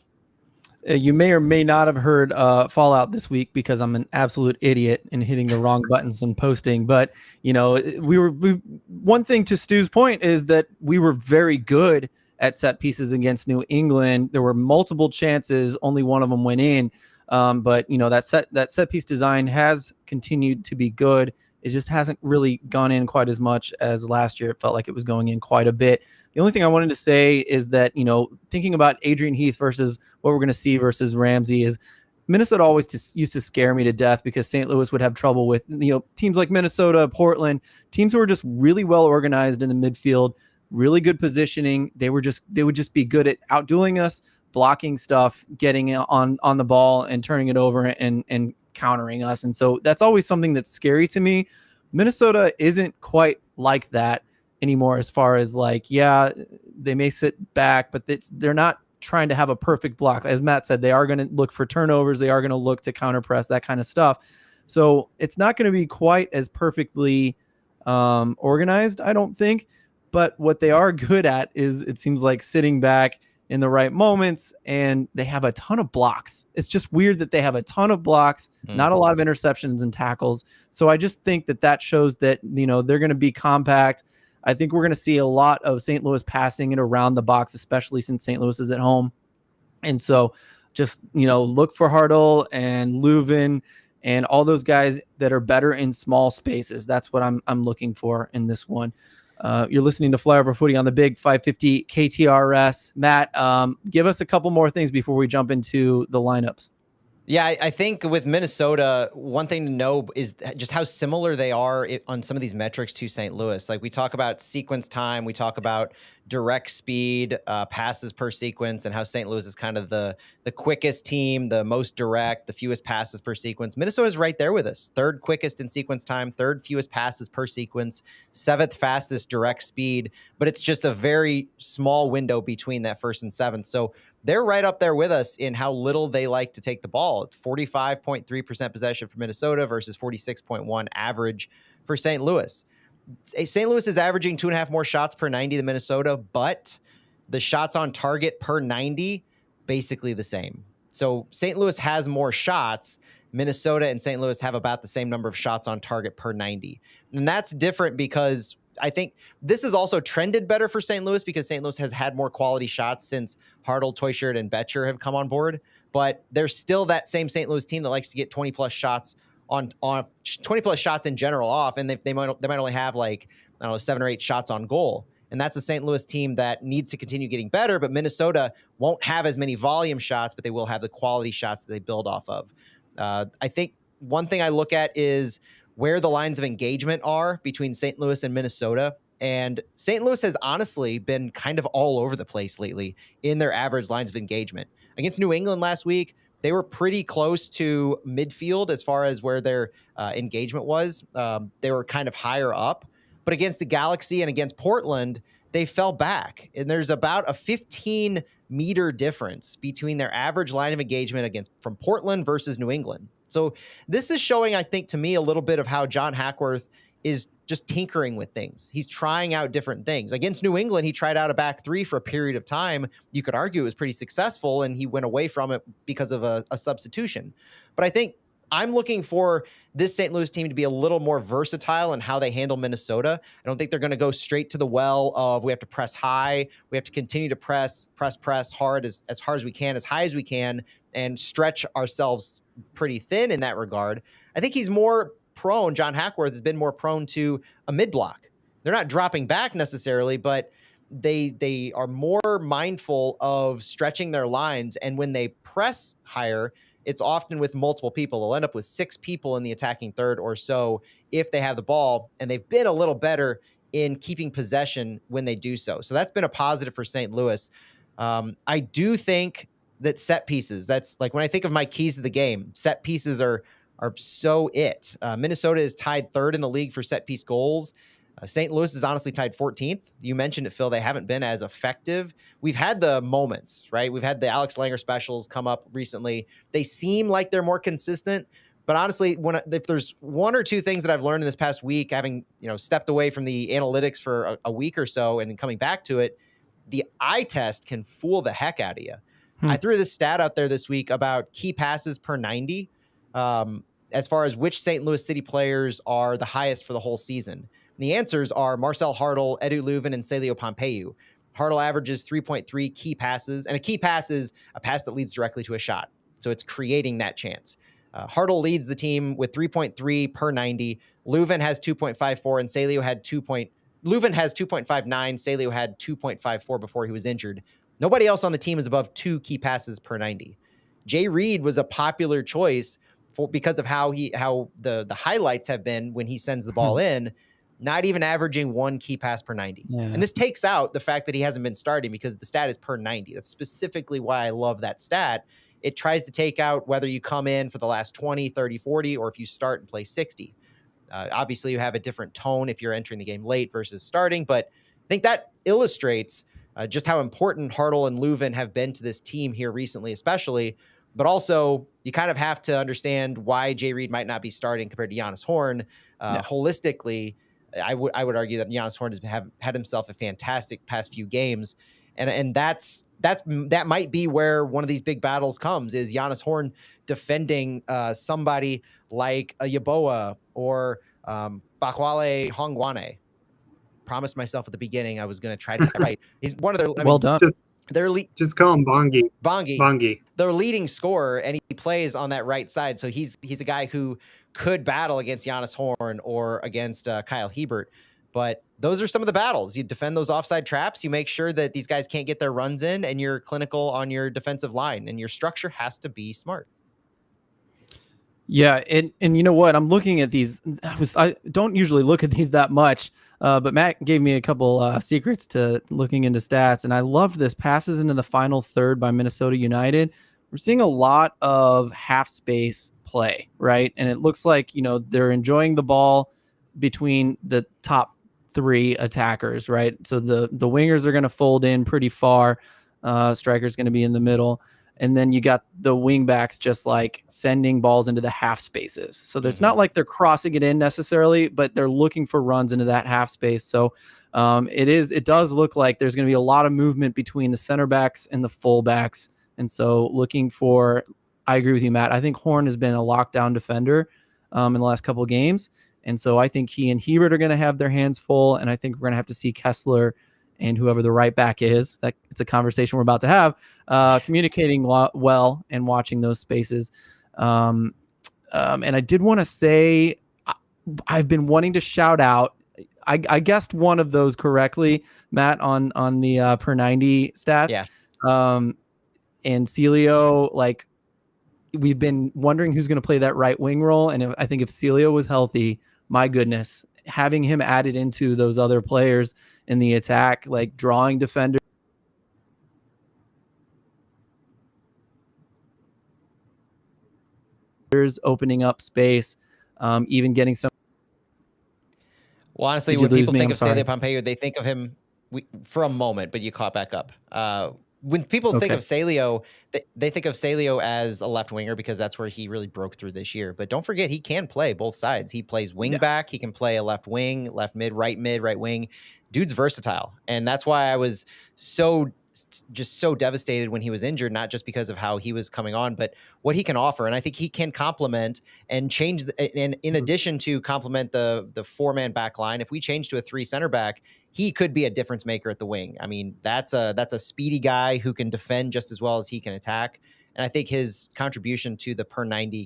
You may or may not have heard Fallout this week because I'm an absolute idiot in hitting the wrong buttons and posting. But, one thing to Stu's point is that we were very good at set pieces against New England. There were multiple chances. Only one of them went in. But that set piece design has continued to be good. It just hasn't really gone in quite as much as last year. It felt like it was going in quite a bit. The only thing I wanted to say is that, thinking about Adrian Heath versus what we're going to see versus Ramsey is Minnesota always just used to scare me to death because St. Louis would have trouble with, teams like Minnesota, Portland, teams who are just really well organized in the midfield, really good positioning. They would just be good at outdoing us, blocking stuff, getting on the ball and turning it over and countering us. And so that's always something that's scary to me. Minnesota isn't quite like that anymore as far as they may sit back, but they're not trying to have a perfect block. As Matt said, they are going to look for turnovers. They are going to look to counter press, that kind of stuff. So it's not going to be quite as perfectly organized, I don't think. But what they are good at is, it seems like, sitting back in the right moments, and they have a ton of blocks. It's just weird that they have a ton of blocks, not a lot of interceptions and tackles. So I just think that shows that, they're going to be compact. I think we're going to see a lot of St. Louis passing it around the box, especially since St. Louis is at home. And so just, look for Hartle and Leuven and all those guys that are better in small spaces. That's what I'm looking for in this one. You're listening to Flyover Footy on the big 550 KTRS. Matt, give us a couple more things before we jump into the lineups. Yeah, I think with Minnesota, one thing to know is just how similar they are on some of these metrics to St. Louis. Like we talk about sequence time, we talk about direct speed, passes per sequence, and how St. Louis is kind of the quickest team, the most direct, the fewest passes per sequence. Minnesota's right there with us. Third quickest in sequence time, third fewest passes per sequence, seventh fastest direct speed, but it's just a very small window between that first and seventh. So they're right up there with us in how little they like to take the ball. It's 45.3% possession for Minnesota versus 46.1 average for St. Louis. St. Louis is averaging 2.5 more shots per 90 than Minnesota, but the shots on target per 90, basically the same. So St. Louis has more shots. Minnesota and St. Louis have about the same number of shots on target per 90. And that's different because I think this has also trended better for St. Louis because St. Louis has had more quality shots since Hartle, Toyshirt, and Betcher have come on board. But there's still that same St. Louis team that likes to get 20 plus shots on 20 plus shots in general off, and they might only have 7 or 8 shots on goal. And that's a St. Louis team that needs to continue getting better. But Minnesota won't have as many volume shots, but they will have the quality shots that they build off of. I think one thing I look at is where the lines of engagement are between St. Louis and Minnesota. And St. Louis has honestly been kind of all over the place lately in their average lines of engagement. Against New England last week, they were pretty close to midfield as far as where their engagement was. They were kind of higher up. But against the Galaxy and against Portland, they fell back. And there's about a 15-meter difference between their average line of engagement from Portland versus New England. So this is showing, I think, to me, a little bit of how John Hackworth is just tinkering with things. He's trying out different things. Against New England, he tried out a back three for a period of time. You could argue it was pretty successful, and he went away from it because of a substitution. But I think I'm looking for this St. Louis team to be a little more versatile in how they handle Minnesota. I don't think they're going to go straight to the well of we have to press high. We have to continue to press hard as hard as we can, as high as we can, and stretch ourselves pretty thin in that regard. I think he's more prone, John Hackworth has been more prone to a mid block. They're not dropping back necessarily, but they are more mindful of stretching their lines. And when they press higher, it's often with multiple people. They'll end up with 6 people in the attacking third or so if they have the ball, and they've been a little better in keeping possession when they do so. So that's been a positive for St. Louis. I do think that set pieces, that's like when I think of my keys to the game, set pieces are so it. Minnesota is tied 3rd in the league for set piece goals. St. Louis is honestly tied 14th. You mentioned it, Phil. They haven't been as effective. We've had the moments, right? We've had the Alex Langer specials come up recently. They seem like they're more consistent. But honestly, if there's 1 or 2 things that I've learned in this past week, having stepped away from the analytics for a week or so and then coming back to it, the eye test can fool the heck out of you. I threw this stat out there this week about key passes per 90, as far as which St. Louis City players are the highest for the whole season. The answers are Marcel Hartle, Edu Leuven, and Celio Pompeu. Hartle averages 3.3 key passes, and a key pass is a pass that leads directly to a shot. So it's creating that chance. Hartle leads the team with 3.3 per 90. Leuven has 2.54, and Celio had Leuven has 2.59. Celio had 2.54 before he was injured. Nobody else on the team is above 2 key passes per 90. Jay Reed was a popular choice because of how the highlights have been when he sends the ball in. Not even averaging 1 key pass per 90. Yeah. And this takes out the fact that he hasn't been starting because the stat is per 90. That's specifically why I love that stat. It tries to take out whether you come in for the last 20, 30, 40, or if you start and play 60. Obviously, you have a different tone if you're entering the game late versus starting, but I think that illustrates just how important Hartle and Leuven have been to this team here recently, especially. But also, you kind of have to understand why Jay Reed might not be starting compared to Giannis Horn. Holistically, I would argue that Giannis Horn has had himself a fantastic past few games. And that might be where one of these big battles comes, is Giannis Horn defending somebody like a Yeboah or Bakwale Hongwane. Promised myself at the beginning I was going to try to get that right. He's one of their Well done. Just call him Bongi. Bongi, their leading scorer, and he plays on that right side. So he's a guy who could battle against Giannis Horn or against Kyle Hebert. But those are some of the battles. You defend those offside traps. You make sure that these guys can't get their runs in, and you're clinical on your defensive line, and your structure has to be smart. Yeah, and you know what? I'm looking at these. I don't usually look at these that much, but Matt gave me a couple secrets to looking into stats, and I loved this. Passes into the final third by Minnesota United. We're seeing a lot of half space play, right? And it looks like, they're enjoying the ball between the top three attackers, right? So the wingers are going to fold in pretty far. Striker's going to be in the middle. And then you got the wing backs just like sending balls into the half spaces. So it's not like they're crossing it in necessarily, but they're looking for runs into that half space. So it does look like there's going to be a lot of movement between the center backs and the full backs. And so I agree with you, Matt. I think Horn has been a lockdown defender in the last couple of games. And so I think he and Hebert are going to have their hands full. And I think we're going to have to see Kessler and whoever the right back is, that it's a conversation we're about to have, communicating well and watching those spaces. And I did want to say, I've been wanting to shout out, I guessed one of those correctly, Matt, on the per 90 stats. Yeah. And Celio, we've been wondering who's going to play that right wing role. And I think if Celio was healthy, my goodness, having him added into those other players in the attack, like drawing defenders, opening up space, even getting some. Well, honestly, when people think of Celio Pompeo, they think of him for a moment, but you caught back up. When people think of Celio, they think of Celio as a left winger because that's where he really broke through this year. But don't forget, he can play both sides. He plays wing back. He can play a left wing, left mid, right wing. Dude's versatile. And that's why I was so devastated when he was injured, not just because of how he was coming on, but what he can offer. And I think he can complement and change. And in addition to complement the 4-man back line, if we change to a 3 center back, he could be a difference maker at the wing. I mean, that's a speedy guy who can defend just as well as he can attack. And I think his contribution to the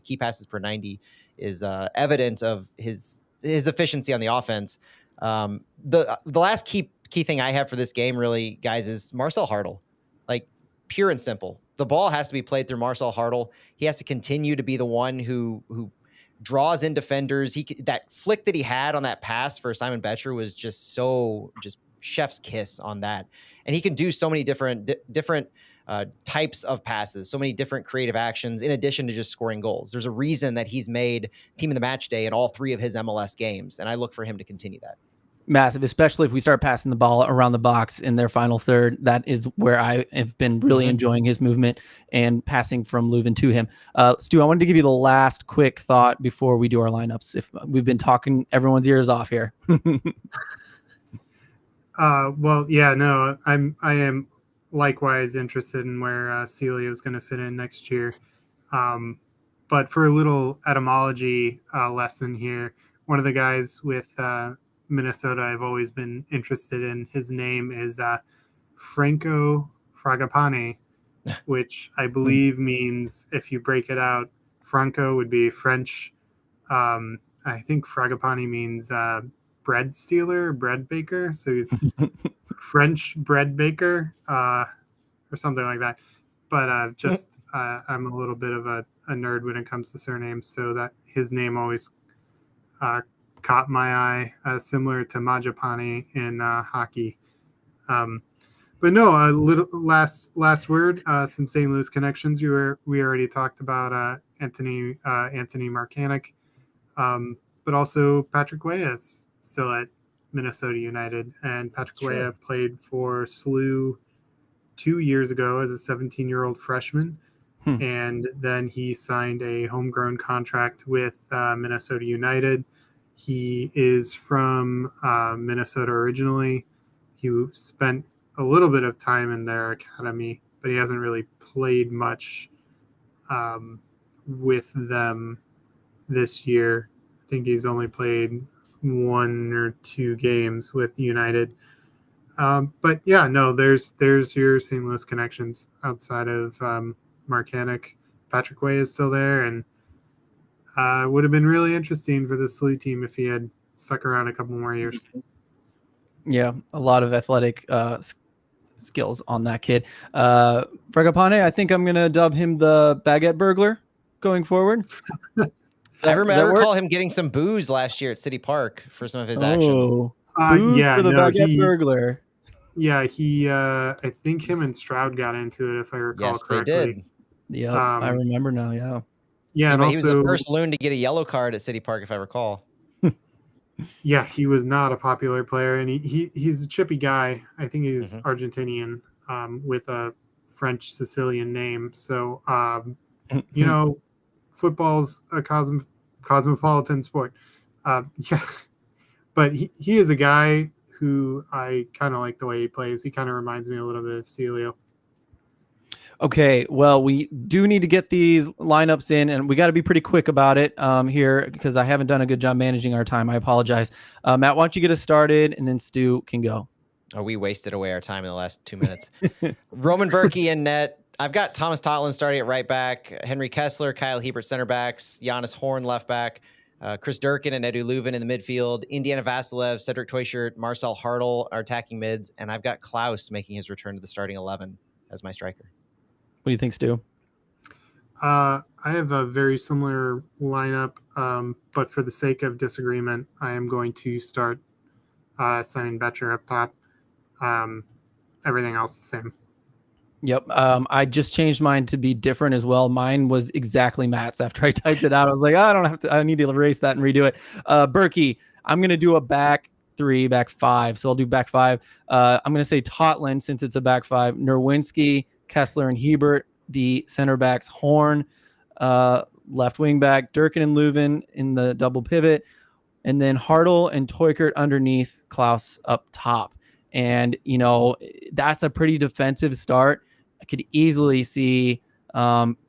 key passes per 90 is evident of his efficiency on the offense. The last key thing I have for this game, really, guys, is Marcel Hartl. Like, pure and simple. The ball has to be played through Marcel Hartl. He has to continue to be the one who draws in defenders. That flick that he had on that pass for Simon Betcher was just chef's kiss on that. And he can do so many different types of passes, so many different creative actions in addition to just scoring goals. There's a reason that he's made team of the match day in all 3 of his MLS games, and I look for him to continue that. Massive, especially if we start passing the ball around the box in their final third. That is where I have been really enjoying his movement and passing from Leuven to him. Stu, I wanted to give you the last quick thought before we do our lineups. If we've been talking everyone's ears off here. Well, yeah, no, I am likewise interested in where Celio is going to fit in next year. But for a little etymology lesson here, one of the guys with Minnesota I've always been interested in, his name is Franco Fragapane, which I believe means, if you break it out, Franco would be French. I think Fragapane means bread stealer, bread baker. So he's French bread baker or something like that. But I'm a little bit of a nerd when it comes to surnames, so that his name always caught my eye, similar to Majapane in hockey. But no, a little last word. Some St. Louis connections. We already talked about Anthony Markanek, but also Patrick Weah is still at Minnesota United, and Patrick Weah played for SLU 2 years ago as a 17-year-old freshman. And then he signed a homegrown contract with Minnesota United. He is from Minnesota originally. He spent a little bit of time in their academy, but he hasn't really played much with them this year. I think he's only played 1 or 2 games with United. But yeah, no, there's your seamless connections outside of Mark Hannock. Patrick Way is still there, and would have been really interesting for the SLU team if he had stuck around a couple more years. Yeah, a lot of athletic skills on that kid. Fragapane, I think I'm going to dub him the baguette burglar going forward. I recall him getting some booze last year at City Park for some of his actions. Booze yeah, for the baguette burglar. Yeah, I think him and Stroud got into it, if I recall correctly. They did. Yep, I remember now, yeah. Yeah, and he was the first Loon to get a yellow card at City Park, if I recall. Yeah, he was not a popular player, and he's a chippy guy. I think he's Argentinian with a French Sicilian name. So, you know, football's a cosmopolitan sport. Yeah, but he is a guy who I kind of like the way he plays. He kind of reminds me a little bit of Celio. Okay, well, we do need to get these lineups in, and we got to be pretty quick about it here because I haven't done a good job managing our time. I apologize. Matt, why don't you get us started, and then Stu can go. Oh, we wasted away our time in the last 2 minutes. Roman Berkey in net. I've got Thomas Totland starting at right back, Henry Kessler, Kyle Hebert center backs, Giannis Horn left back, Chris Durkin and Edu Leuven in the midfield, Indiana Vasilev, Cedric Toyshirt, Marcel Hartl are attacking mids, and I've got Klaus making his return to the starting 11 as my striker. What do you think, Stu? I have a very similar lineup, but for the sake of disagreement, I am going to start Simon Betcher up top. Everything else the same. Yep. I just changed mine to be different as well. Mine was exactly Matt's after I typed it out. I was like, I need to erase that and redo it. Berkey, I'm going to do a back 3, back 5. So I'll do back 5. I'm going to say Totland since it's a back 5. Nerwinski, Kessler, and Hebert, the center backs. Horn, left wing back. Durkin and Leuven in the double pivot. And then Hartl and Toykert underneath, Klaus up top. And, you know, that's a pretty defensive start. I could easily see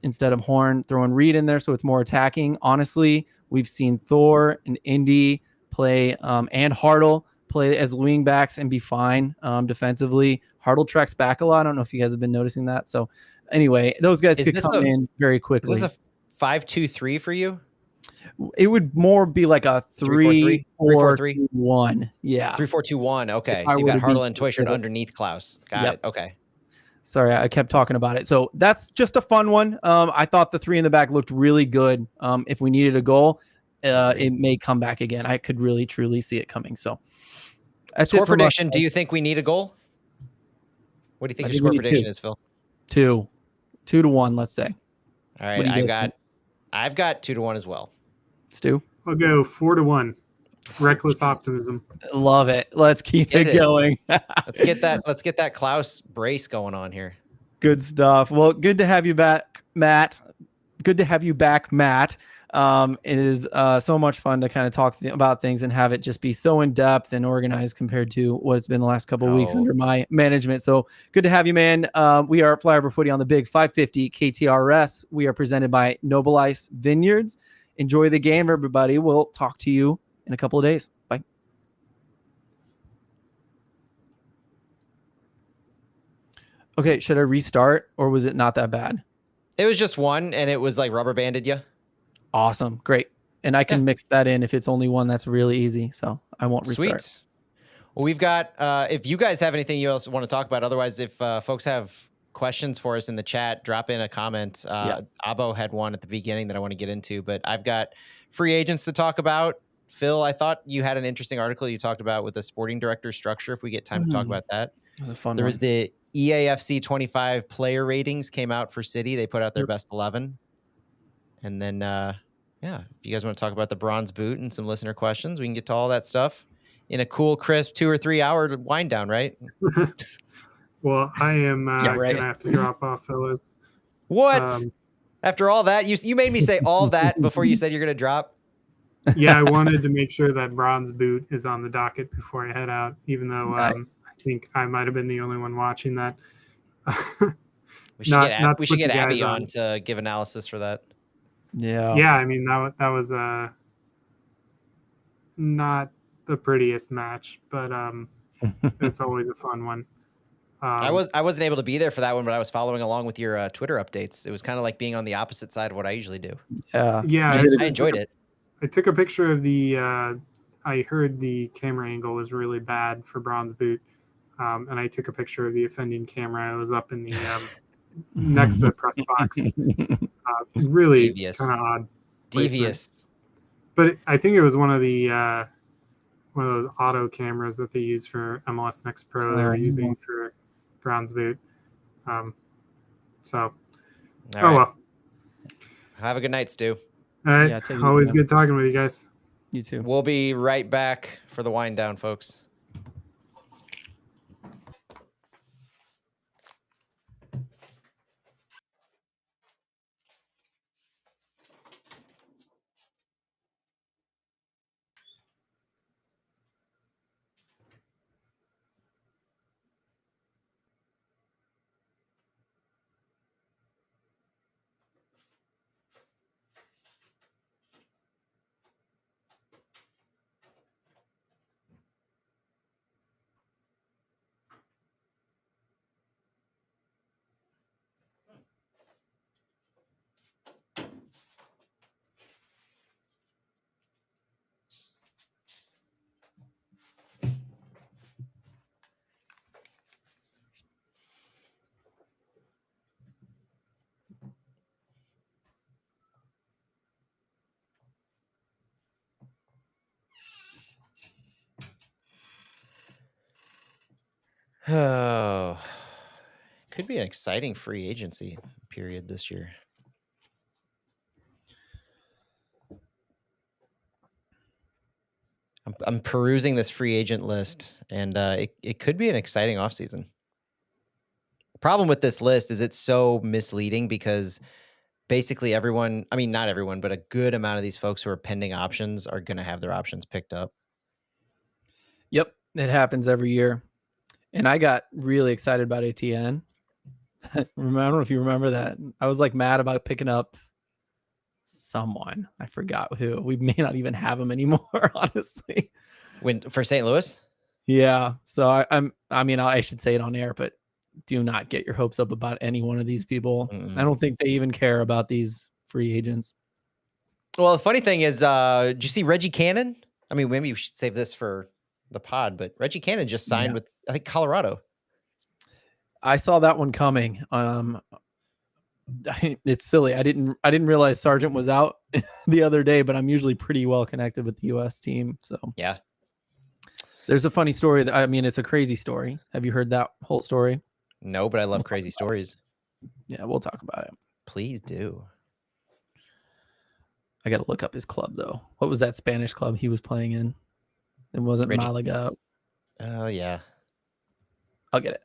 instead of Horn throwing Reed in there, so it's more attacking. Honestly, we've seen Thor and Indy play and Hartl play as wing backs and be fine defensively. Hartl tracks back a lot. I don't know if you guys have been noticing that. So anyway, those guys could come in very quickly. Is this a 5-2-3 for you? It would more be like a 3-4-3-1. Yeah. 3-4-2-1. Okay. So you got Hartl and Toyshirt underneath Klaus. Got it. Okay. Sorry, I kept talking about it. So that's just a fun one. I thought the 3 in the back looked really good. If we needed a goal, it may come back again. I could really, truly see it coming. So that's score prediction. Do you think we need a goal? What do you think your score prediction is, Phil? 2-1, let's say. All right. I've got 2-1 as well. Stu? I'll go 4-1. Reckless optimism. Love it. Let's keep it going. Let's get that Klaus brace going on here. Good stuff. Well, good to have you back, Matt. Good to have you back, Matt. It is so much fun to kind of talk about things and have it just be so in depth and organized compared to what it's been the last couple of weeks under my management. So good to have you, man. We are Flyover Footy on the Big 550 KTRS. We are presented by Noble Ice Vineyards. Enjoy the game, everybody. We'll talk to you in a couple of days. Bye. Okay, should I restart or was it not that bad? It was just one and it was like rubber banded you. Awesome. Great. And I can mix that in if it's only one. That's really easy. So I won't restart. Sweet. Well, we've got, if you guys have anything you else want to talk about, otherwise, if folks have questions for us in the chat, drop in a comment. Abo had one at the beginning that I want to get into, but I've got free agents to talk about. Phil, I thought you had an interesting article you talked about with the sporting director structure. If we get time to talk about that. It was a fun There one. was the EAFC 25 player ratings came out for City. They put out their best 11. And then, if you guys want to talk about the bronze boot and some listener questions, we can get to all that stuff in a cool, crisp 2 or 3 hour wind down, right? Well, I am going to have to drop off, fellas. What? After all that, you made me say all that before you said you're going to drop. Yeah, I wanted to make sure that bronze boot is on the docket before I head out, even though Nice. I think I might have been the only one watching that. We should get not we to should put get you Abby guys on to give analysis for that. Yeah. Yeah, I mean that was not the prettiest match, but it's always a fun one. I wasn't able to be there for that one, but I was following along with your Twitter updates. It was kind of like being on the opposite side of what I usually do. Yeah. Yeah, I enjoyed it. I took a picture of the. I heard the camera angle was really bad for Bronze Boot, and I took a picture of the offending camera. It was up in the next to the press box. Really Devious. kind of odd. Placement. Devious. But I think it was one of those auto cameras that they use for MLS Next Pro. They were using for Bronze Boot. All right. Well. Have a good night, Stu. All right. Yeah, take it Always easy, good talking with you guys. You too. We'll be right back for the wind down, folks. Oh, could be an exciting free agency period this year. I'm perusing this free agent list, and it could be an exciting offseason. The problem with this list is it's so misleading because basically everyone, I mean, not everyone, but a good amount of these folks who are pending options are going to have their options picked up. Yep, it happens every year. And I got really excited about ATN. I don't know if you remember that. I was like mad about picking up someone. I forgot who. We may not even have him anymore, honestly. For St. Louis? Yeah. So I should say it on air, but do not get your hopes up about any one of these people. Mm-mm. I don't think they even care about these free agents. Well, the funny thing is, did you see Reggie Cannon? I mean, maybe we should save this for the pod, but Reggie Cannon just signed with, I think, Colorado. I saw that one coming. It's silly. I didn't realize Sargent was out the other day, but I'm usually pretty well connected with the U.S. team. So yeah, there's a funny story. It's a crazy story. Have you heard that whole story? No, but I love crazy stories. Yeah, we'll talk about it. Please do. I got to look up his club though. What was that Spanish club he was playing in? It wasn't Malaga. Oh yeah, I'll get it.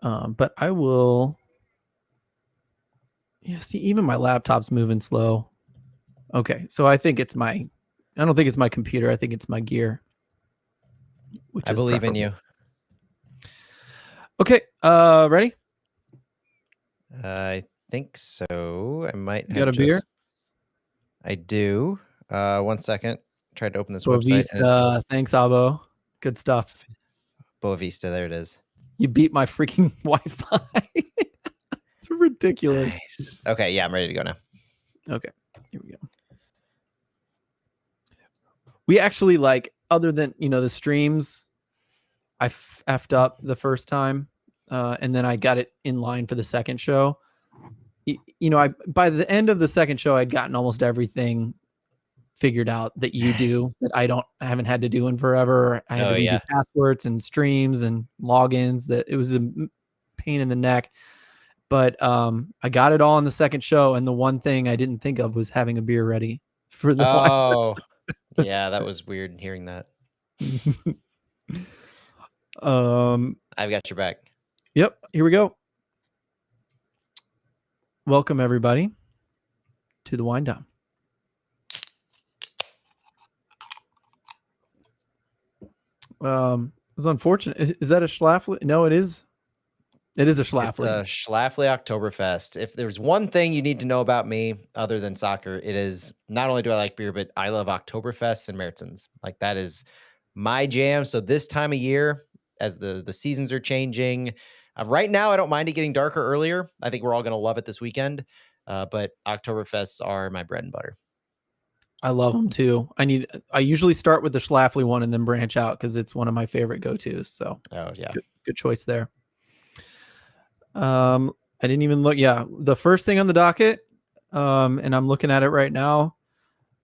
But I will. Yeah, see, even my laptop's moving slow. Okay, so I don't think it's my computer. I think it's my gear. I believe in you. Okay, ready? I think so. I might have got a beer? I do. 1 second. Tried to open this website. Boavista. Thanks, Abo. Good stuff. Boavista. There it is. You beat my freaking Wi-Fi. It's ridiculous. Nice. Okay, yeah, I'm ready to go now. Okay, here we go. We actually, other than, the streams, I effed up the first time, and then I got it in line for the second show. By the end of the second show, I'd gotten almost everything figured out that you do that I haven't had to do in forever. I had to redo passwords and streams and logins. That it was a pain in the neck, but I got it all in the second show. And the one thing I didn't think of was having a beer ready for the. Oh, yeah, that was weird hearing that. I've got your back. Yep, here we go. Welcome everybody to the wind down. It's unfortunate. Is that a Schlafly? No, it is. It is a It's Schlafly. a Schlafly Oktoberfest. If there's one thing you need to know about me other than soccer, it is not only do I like beer, but I love Oktoberfests and Märzens. Like that is my jam. So this time of year, as the seasons are changing, right now I don't mind it getting darker earlier. I think we're all going to love it this weekend. But Oktoberfests are my bread and butter. I love them too. I usually start with the Schlafly one and then branch out because it's one of my favorite go-tos. So Oh yeah. good choice there. I didn't even look. Yeah, the first thing on the docket, and I'm looking at it right now.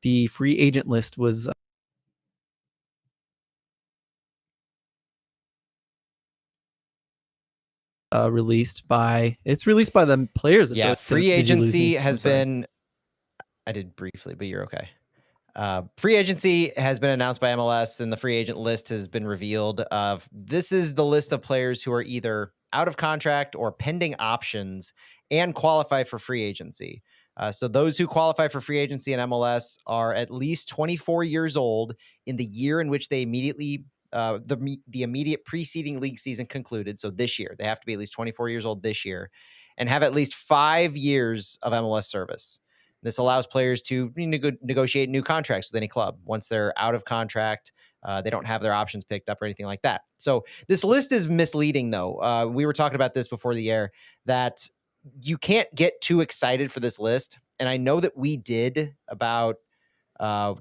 The free agent list was released by the players. Yeah, So free did you lose agency me? I'm has sorry. been. I did briefly, but you're okay. Free agency has been announced by MLS, and the free agent list has been revealed. This is the list of players who are either out of contract or pending options and qualify for free agency. So those who qualify for free agency in MLS are at least 24 years old in the year in which they immediately the immediate preceding league season concluded. So this year, they have to be at least 24 years old this year, and have at least 5 years of MLS service. This allows players to negotiate new contracts with any club once they're out of contract. They don't have their options picked up or anything like that. So this list is misleading, though. We were talking about this before the air, that you can't get too excited for this list. And I know that we did about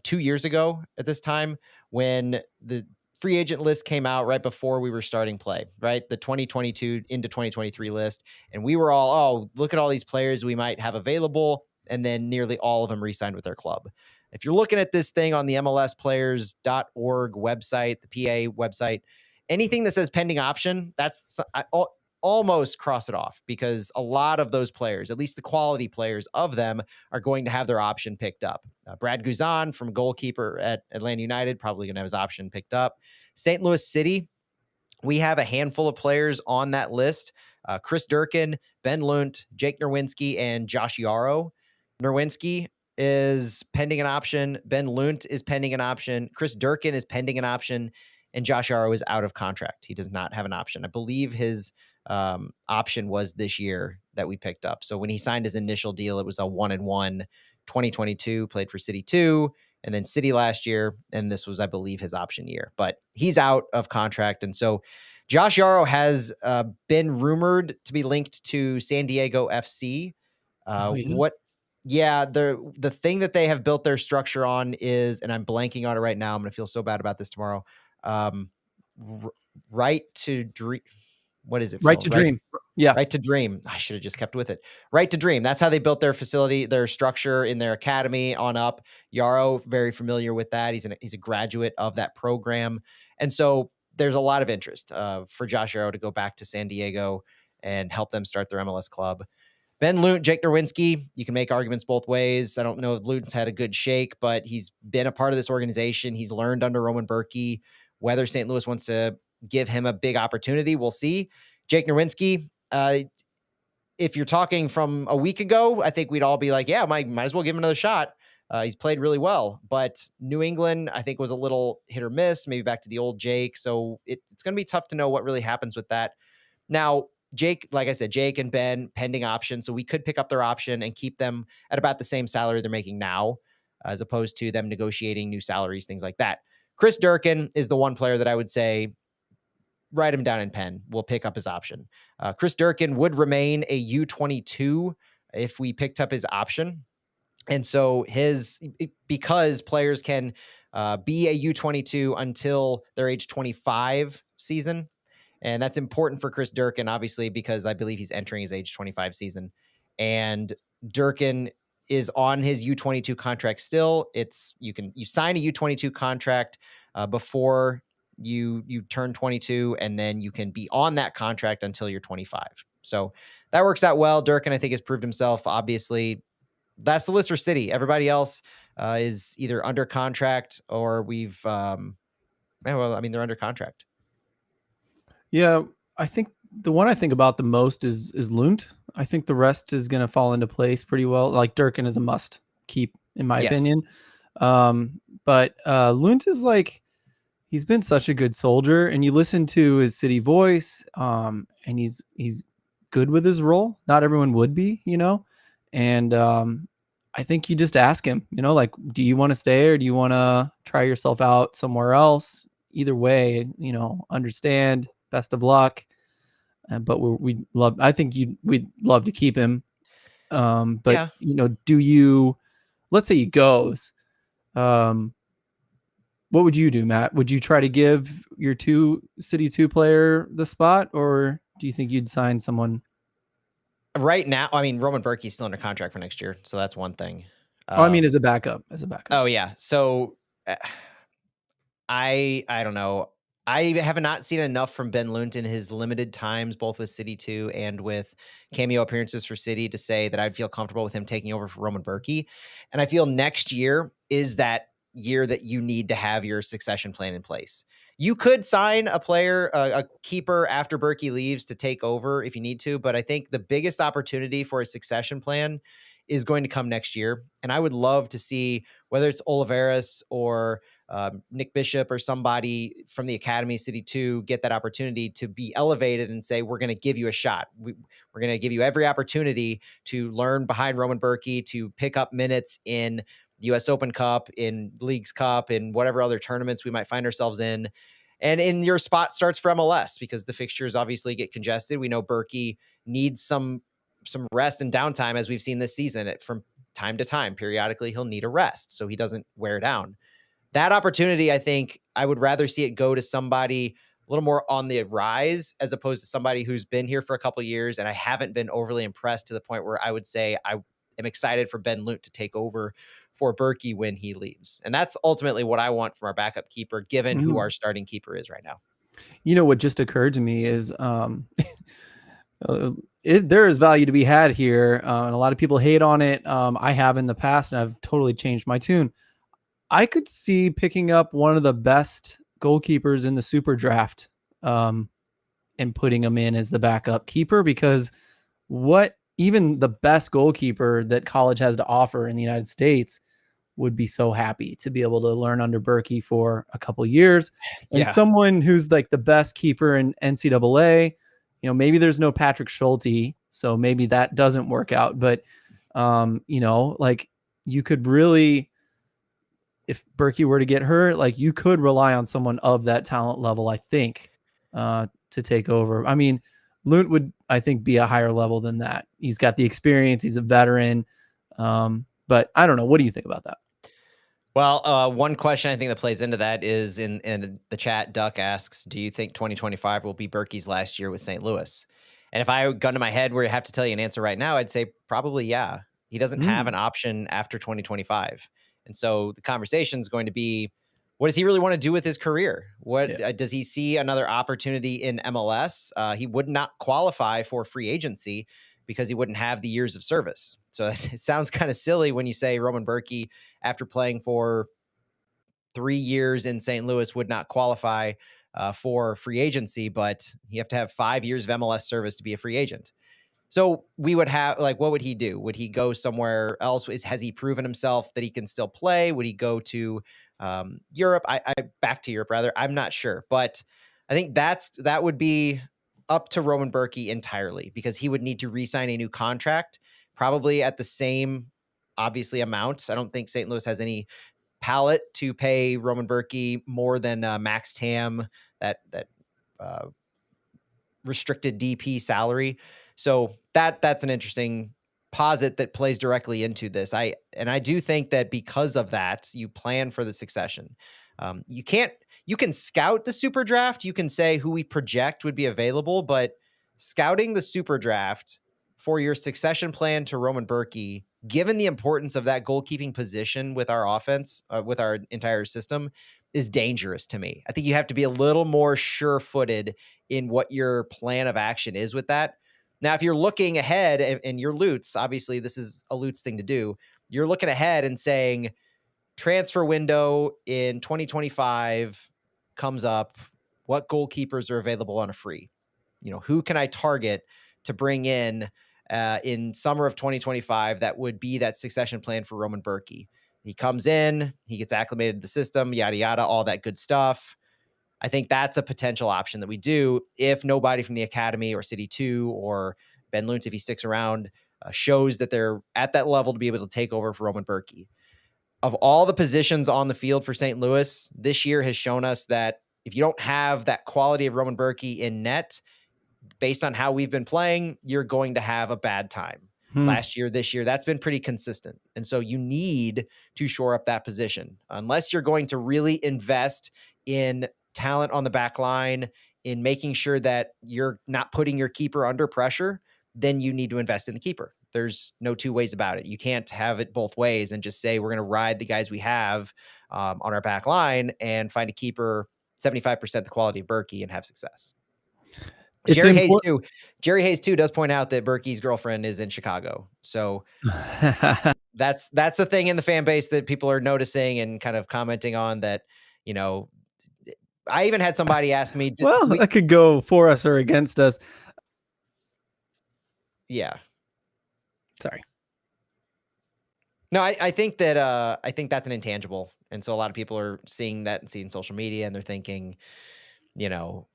2 years ago at this time when the free agent list came out right before we were starting play, right? The 2022 into 2023 list. And we were all, oh, look at all these players we might have available. And then nearly all of them re-signed with their club. If you're looking at this thing on the MLSplayers.org website, the PA website, anything that says pending option, that's almost cross it off, because a lot of those players, at least the quality players of them, are going to have their option picked up. Brad Guzan, from goalkeeper at Atlanta United, probably going to have his option picked up. St. Louis City, we have a handful of players on that list. Chris Durkin, Ben Lunt, Jake Nerwinski, and Josh Yarrow. Nerwinski is pending an option. Ben Lunt is pending an option. Chris Durkin is pending an option. And Josh Yarrow is out of contract. He does not have an option. I believe his option was this year that we picked up. So when he signed his initial deal, it was a 1-1 2022, played for City 2, and then City last year. And this was, I believe, his option year. But he's out of contract. And so Josh Yarrow has been rumored to be linked to San Diego FC. The thing that they have built their structure on is, and I'm blanking on it right now, I'm going to feel so bad about this tomorrow. Right to dream. What is it? Right to dream. Yeah. Right to dream. I should have just kept with it. Right to dream. That's how they built their facility, their structure in their academy on up. Yarrow, very familiar with that. He's a graduate of that program. And so there's a lot of interest for Josh Yarrow to go back to San Diego and help them start their MLS club. Ben Lunt, Jake Nerwinski, you can make arguments both ways. I don't know if Lunt's had a good shake, but he's been a part of this organization. He's learned under Roman Berkey. Whether St. Louis wants to give him a big opportunity, we'll see. Jake Nerwinski, if you're talking from a week ago, I think we'd all be like, yeah, might as well give him another shot. He's played really well. But New England, I think, was a little hit or miss, maybe back to the old Jake. So it's going to be tough to know what really happens with that. Now, Jake, like I said, Jake and Ben, pending option. So we could pick up their option and keep them at about the same salary they're making now, as opposed to them negotiating new salaries, things like that. Chris Durkin is the one player that I would say, write him down in pen. We'll pick up his option. Chris Durkin would remain a U22 if we picked up his option. And so because players can be a U22 until their age 25 season. And that's important for Chris Durkin, obviously, because I believe he's entering his age 25 season. And Durkin is on his U22 contract still. You sign a U22 contract before you turn 22, and then you can be on that contract until you're 25. So that works out well. Durkin, I think, has proved himself. Obviously, that's the list for City. Everybody else is either under contract or they're under contract. Yeah, I think the one I think about the most is Lunt. I think the rest is going to fall into place pretty well. Like Durkin is a must keep, in my opinion. But Lunt is like, he's been such a good soldier, and you listen to his city voice, and he's good with his role. Not everyone would be, and I think you just ask him, like, do you want to stay or do you want to try yourself out somewhere else? Either way, understand. Best of luck. But we'd love. I think we'd love to keep him. But Yeah. do you? Let's say he goes. What would you do, Matt? Would you try to give your City 2 player the spot, or do you think you'd sign someone? Right now, I mean, Roman Berkey's still under contract for next year, so that's one thing. I mean, as a backup. Oh yeah. So I don't know. I have not seen enough from Ben Lunt in his limited times, both with City 2 and with cameo appearances for City, to say that I'd feel comfortable with him taking over for Roman Berkey. And I feel next year is that year that you need to have your succession plan in place. You could sign a player, a keeper after Berkey leaves to take over if you need to, but I think the biggest opportunity for a succession plan is going to come next year. And I would love to see whether it's Oliveras or Nick Bishop or somebody from the Academy City 2 get that opportunity to be elevated and say, we're going to give you a shot. We're going to give you every opportunity to learn behind Roman Berkey, to pick up minutes in US Open Cup, in Leagues Cup, in whatever other tournaments we might find ourselves in. And in your spot starts for MLS because the fixtures obviously get congested. We know Berkey needs some rest and downtime, as we've seen this season. From time to time, periodically, he'll need a rest so he doesn't wear down. That opportunity, I think I would rather see it go to somebody a little more on the rise as opposed to somebody who's been here for a couple of years. And I haven't been overly impressed to the point where I would say I am excited for Ben Lunt to take over for Berkey when he leaves. And that's ultimately what I want from our backup keeper, given who our starting keeper is right now. What just occurred to me is there is value to be had here. And a lot of people hate on it. I have in the past, and I've totally changed my tune. I could see picking up one of the best goalkeepers in the super draft and putting him in as the backup keeper, because even the best goalkeeper that college has to offer in the United States would be so happy to be able to learn under Berkey for a couple of years. And someone who's like the best keeper in NCAA, maybe there's no Patrick Schulte, so maybe that doesn't work out. But, like you could really, if Berkey were to get hurt, like you could rely on someone of that talent level, I think, to take over. I mean, Lunt would, I think, be a higher level than that. He's got the experience. He's a veteran. But I don't know. What do you think about that? Well, one question I think that plays into that is in the chat, Duck asks, do you think 2025 will be Berkey's last year with St. Louis? And if I gun to my head where I have to tell you an answer right now, I'd say probably yeah. He doesn't have an option after 2025. And so the conversation is going to be, what does he really want to do with his career? Does he see another opportunity in MLS? He would not qualify for free agency because he wouldn't have the years of service. So it sounds kind of silly when you say Roman Berkey, after playing for 3 years in St. Louis, would not qualify for free agency, but you have to have 5 years of MLS service to be a free agent. So we would have, like, what would he do? Would he go somewhere else? Has he proven himself that he can still play? Would he go to Europe? Back to Europe, rather. I'm not sure, but I think that would be up to Roman Berkey entirely, because he would need to re-sign a new contract, probably at the same, obviously, amounts. I don't think St. Louis has any palate to pay Roman Berkey more than Max Tam, that restricted DP salary. So that's an interesting posit that plays directly into this. I do think that because of that, you plan for the succession. You can scout the super draft. You can say who we project would be available, but scouting the super draft for your succession plan to Roman Berkey, given the importance of that goalkeeping position with our offense, with our entire system, is dangerous to me. I think you have to be a little more sure-footed in what your plan of action is with that. Now, if you're looking ahead and you're Lutz, obviously this is a Lutz thing to do. You're looking ahead and saying, transfer window in 2025 comes up. What goalkeepers are available on a free? Who can I target to bring in summer of 2025 that would be that succession plan for Roman Berkey? He comes in, he gets acclimated to the system, yada, yada, all that good stuff. I think that's a potential option that we do if nobody from the academy or City 2 or Ben Loons, if he sticks around, shows that they're at that level to be able to take over for Roman Berkey. Of all the positions on the field for St. Louis, this year has shown us that if you don't have that quality of Roman Berkey in net, based on how we've been playing, you're going to have a bad time. Last year, this year, that's been pretty consistent. And so you need to shore up that position. Unless you're going to really invest in talent on the back line, in making sure that you're not putting your keeper under pressure, then you need to invest in the keeper. There's no two ways about it. You can't have it both ways and just say we're going to ride the guys we have on our back line and find a keeper 75% the quality of Berkey and have success. Jerry Hayes too does point out that Berkey's girlfriend is in Chicago. So that's the thing in the fan base that people are noticing and kind of commenting on that, you know, I even had somebody ask me, that could go for us or against us. Yeah. Sorry. No, I think that I think that's an intangible. And so a lot of people are seeing that and seeing social media and they're thinking, you know,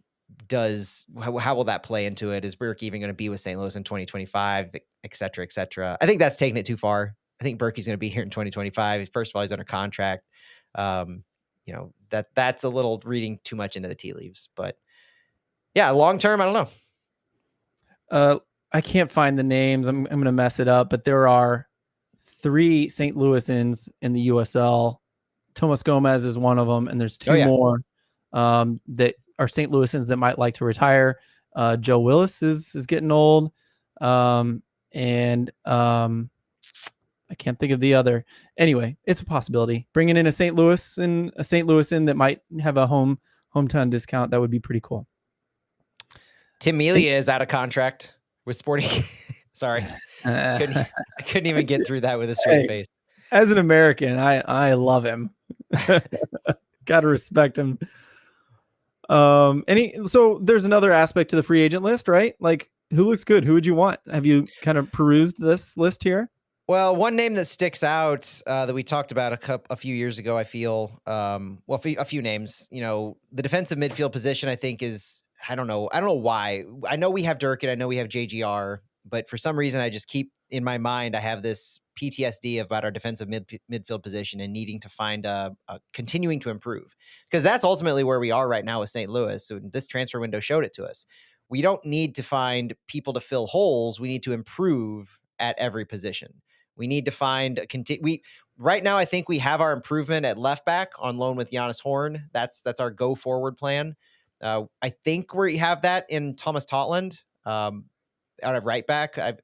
how will that play into it? Is Berkey even going to be with St. Louis in 2025, et cetera, et cetera? I think that's taking it too far. I think Berkey's going to be here in 2025. First of all, he's under contract. You know, that's a little reading too much into the tea leaves, but yeah, long term, I don't know. I can't find the names. I'm going to mess it up, but there are 3 St. Louisans in the USL. Thomas Gomez is one of them, and there's 2 more that are St. Louisans that might like to retire. Joe Willis is getting old. I can't think of the other. Anyway, it's a possibility. Bringing in a St. Louisan that might have a hometown discount, that would be pretty cool. Tim Melia is out of contract with Sporting. Sorry. I couldn't even get through that with a straight face. As an American, I love him. Gotta respect him. So there's another aspect to the free agent list, right? Like, who looks good? Who would you want? Have you kind of perused this list here? Well, one name that sticks out that we talked about a few years ago, I feel, a few names. You know, the defensive midfield position, I think, is, I don't know why. I know we have Durkin, I know we have JGR, but for some reason, I just keep in my mind, I have this PTSD about our defensive midfield position and needing to find continuing to improve, because that's ultimately where we are right now with St. Louis. So this transfer window showed it to us. We don't need to find people to fill holes. We need to improve at every position. We need to find right now, I think we have our improvement at left back on loan with Giannis Horn. That's our go forward plan. I think we have that in Thomas Totland out of right back. A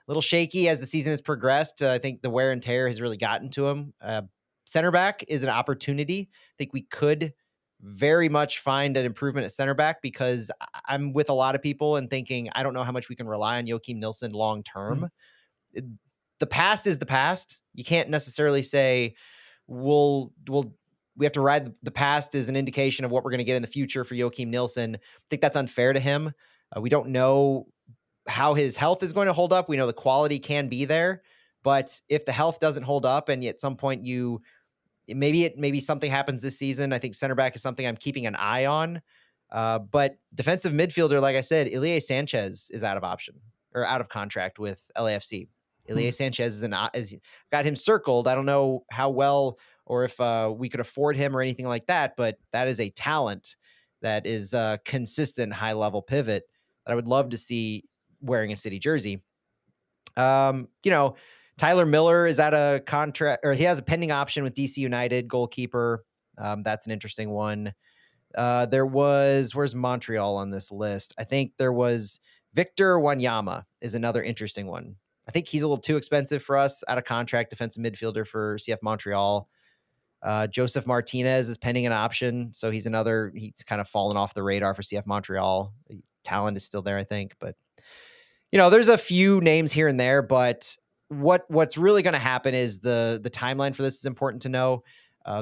little shaky as the season has progressed. I think the wear and tear has really gotten to him. Center back is an opportunity. I think we could very much find an improvement at center back, because I'm with a lot of people and thinking, I don't know how much we can rely on Joachim Nilsson long term. The past is the past. You can't necessarily say we have to ride the past as an indication of what we're going to get in the future for Joachim Nilsson. I think that's unfair to him. We don't know how his health is going to hold up. We know the quality can be there, but if the health doesn't hold up and at some point maybe something happens this season, I think center back is something I'm keeping an eye on. But defensive midfielder, like I said, Ilie Sanchez is out of contract with LAFC. Ilie Sanchez is got him circled. I don't know how well or if we could afford him or anything like that, but that is a talent that is a consistent high-level pivot that I would love to see wearing a City jersey. You know, Tyler Miller is at a contract, or he has a pending option with DC United, goalkeeper. That's an interesting one. Where's Montreal on this list? I think there was Victor Wanyama is another interesting one. I think he's a little too expensive for us, out of contract defensive midfielder for CF Montreal. Joseph Martinez is pending an option, so he's kind of fallen off the radar for CF Montreal. Talent is still there, I think, but you know, there's a few names here and there, but what's really going to happen is the timeline for this is important to know.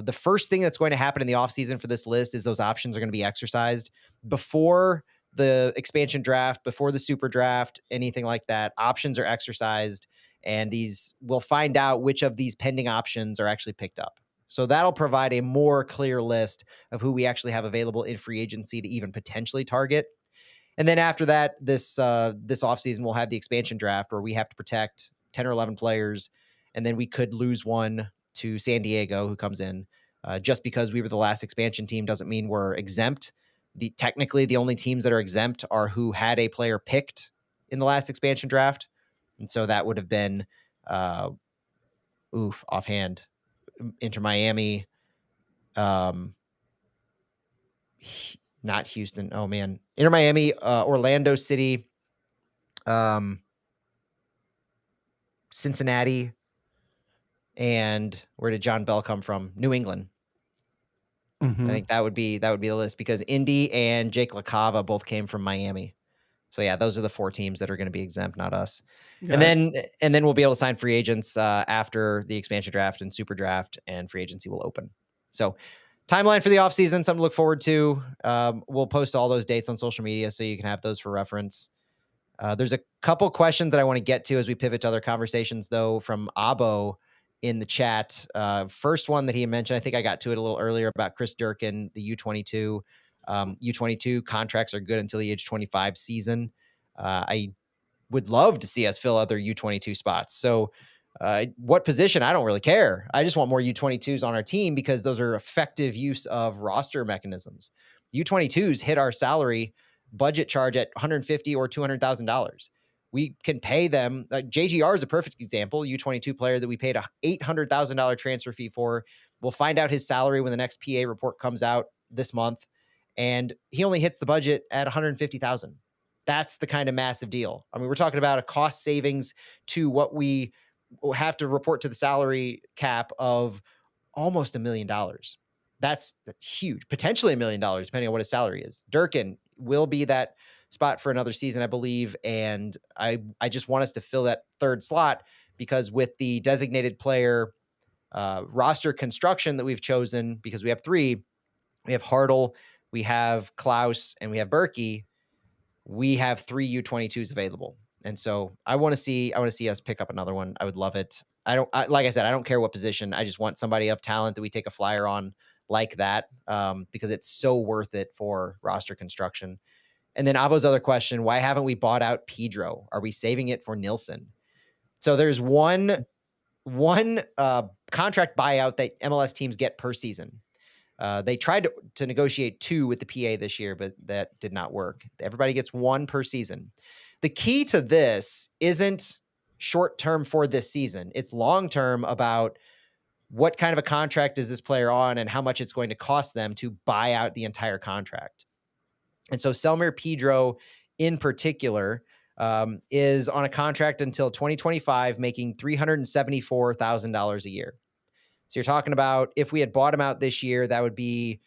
The first thing that's going to happen in the offseason for this list is those options are going to be exercised before the expansion draft, before the super draft, anything like that. Options are exercised, and we'll find out which of these pending options are actually picked up. So that'll provide a more clear list of who we actually have available in free agency to even potentially target. And then after that, this offseason, we'll have the expansion draft where we have to protect 10 or 11 players. And then we could lose one to San Diego, who comes in. Just because we were the last expansion team doesn't mean we're exempt. Technically, the only teams that are exempt are who had a player picked in the last expansion draft. And so that would have been, offhand, Inter Miami, not Houston. Oh man, Inter Miami, Orlando City, Cincinnati, and where did John Bell come from? New England. I think that would be the list because Indy and Jake LaCava both came from Miami. So yeah, those are the 4 teams that are going to be exempt, not us. And then we'll be able to sign free agents after the expansion draft and super draft, and free agency will open. So timeline for the offseason, something to look forward to. We'll post all those dates on social media so you can have those for reference. There's a couple questions that I want to get to as we pivot to other conversations, though, from Abo in the chat. First one that he mentioned, I think I got to it a little earlier, about Chris Durkin, the U22. U22 contracts are good until the age 25 season. I would love to see us fill other U22 spots. So what position? I don't really care. I just want more U22s on our team because those are effective use of roster mechanisms. U22s hit our salary budget charge at $150,000 or $200,000. We can pay them. JGR is a perfect example. U22 player that we paid a $800,000 transfer fee for. We'll find out his salary when the next PA report comes out this month, and he only hits the budget at $150,000. That's the kind of massive deal. I mean, we're talking about a cost savings to what we have to report to the salary cap of almost $1 million. That's huge, potentially $1 million, depending on what his salary is. Durkin will be that spot for another season, I believe. And I just want us to fill that third slot because with the designated player roster construction that we've chosen, because we have 3, we have Hartle, we have Klaus, and we have Berkey. We have 3 U22s available. And so I want to see us pick up another one. I would love it. Like I said, I don't care what position. I just want somebody of talent that we take a flyer on like that, because it's so worth it for roster construction. And then Abo's other question, why haven't we bought out Pedro? Are we saving it for Nilsson? So there's one contract buyout that MLS teams get per season. They tried to negotiate 2 with the PA this year, but that did not work. Everybody gets 1 per season. The key to this isn't short-term for this season. It's long-term about what kind of a contract is this player on and how much it's going to cost them to buy out the entire contract. And so Selmir Pedro in particular is on a contract until 2025, making $374,000 a year. So you're talking about if we had bought him out this year, that would be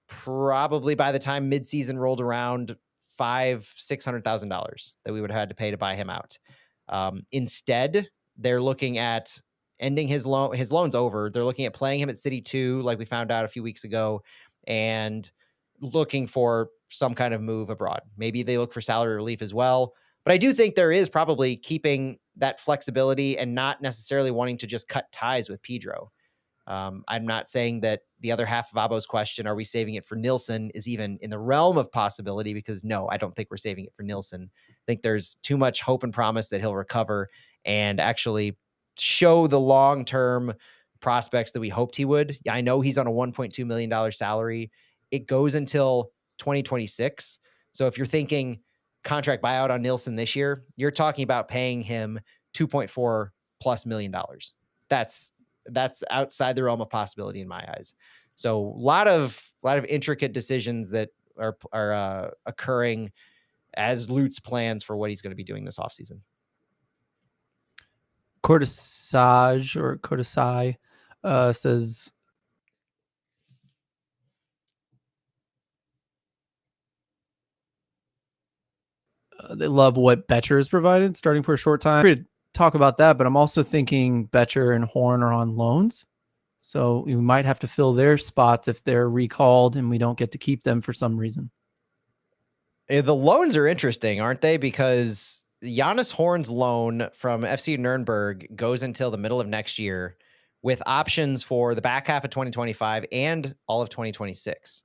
probably by the time midseason rolled around $600,000 that we would have had to pay to buy him out. Instead, they're looking at ending his loan. His loan's over. They're looking at playing him at City 2, like we found out a few weeks ago, and looking for some kind of move abroad. Maybe they look for salary relief as well. But I do think there is probably keeping that flexibility and not necessarily wanting to just cut ties with Pedro. I'm not saying that the other half of Abo's question, are we saving it for Nilsson, is even in the realm of possibility, because no, I don't think we're saving it for Nilsson. I think there's too much hope and promise that he'll recover and actually show the long-term prospects that we hoped he would. I know he's on a $1.2 million salary. It goes until 2026. So if you're thinking contract buyout on Nilsson this year, you're talking about paying him $2.4+ million. That's outside the realm of possibility in my eyes. So a lot of intricate decisions that are occurring as Lutz plans for what he's going to be doing this offseason. Cortesai says, they love what Betcher has provided, starting for a short time. We're going to talk about that, but I'm also thinking Betcher and Horn are on loans. So we might have to fill their spots if they're recalled and we don't get to keep them for some reason. The loans are interesting, aren't they? Because Giannis Horn's loan from FC Nuremberg goes until the middle of next year, with options for the back half of 2025 and all of 2026.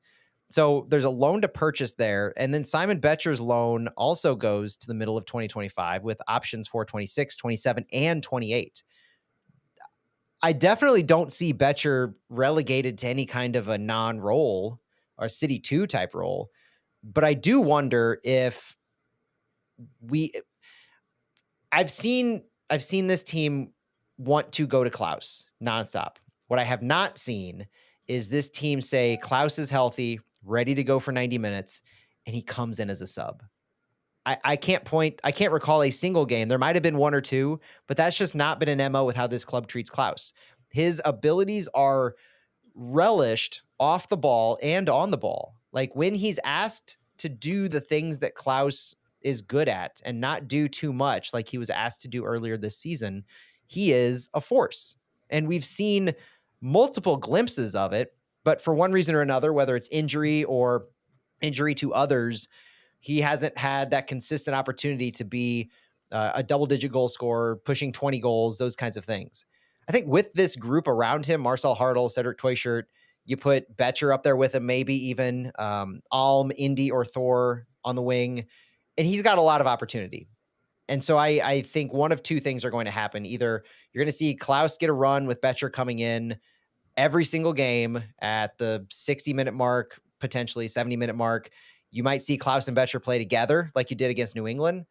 So there's a loan to purchase there. And then Simon Betcher's loan also goes to the middle of 2025 with options for 26, 27, and 28. I definitely don't see Betcher relegated to any kind of a non-role or City 2 type role. But I do wonder if I've seen this team want to go to Klaus nonstop. What I have not seen is this team say Klaus is healthy, ready to go for 90 minutes, and he comes in as a sub. I can't recall a single game. There might have been one or two, but that's just not been an MO with how this club treats Klaus. His abilities are relished off the ball and on the ball. Like when he's asked to do the things that Klaus is good at and not do too much like he was asked to do earlier this season, he is a force. And we've seen multiple glimpses of it, but for one reason or another, whether it's injury or injury to others, he hasn't had that consistent opportunity to be a double-digit goal scorer, pushing 20 goals, those kinds of things. I think with this group around him, Marcel Hartl, Cedric Teuchert, you put Betcher up there with him, maybe even Alm, Indy, or Thor on the wing, and he's got a lot of opportunity. And so I think one of two things are going to happen. Either you're going to see Klaus get a run with Betcher coming in every single game at the 60-minute mark, potentially 70-minute mark. You might see Klaus and Betcher play together like you did against New England.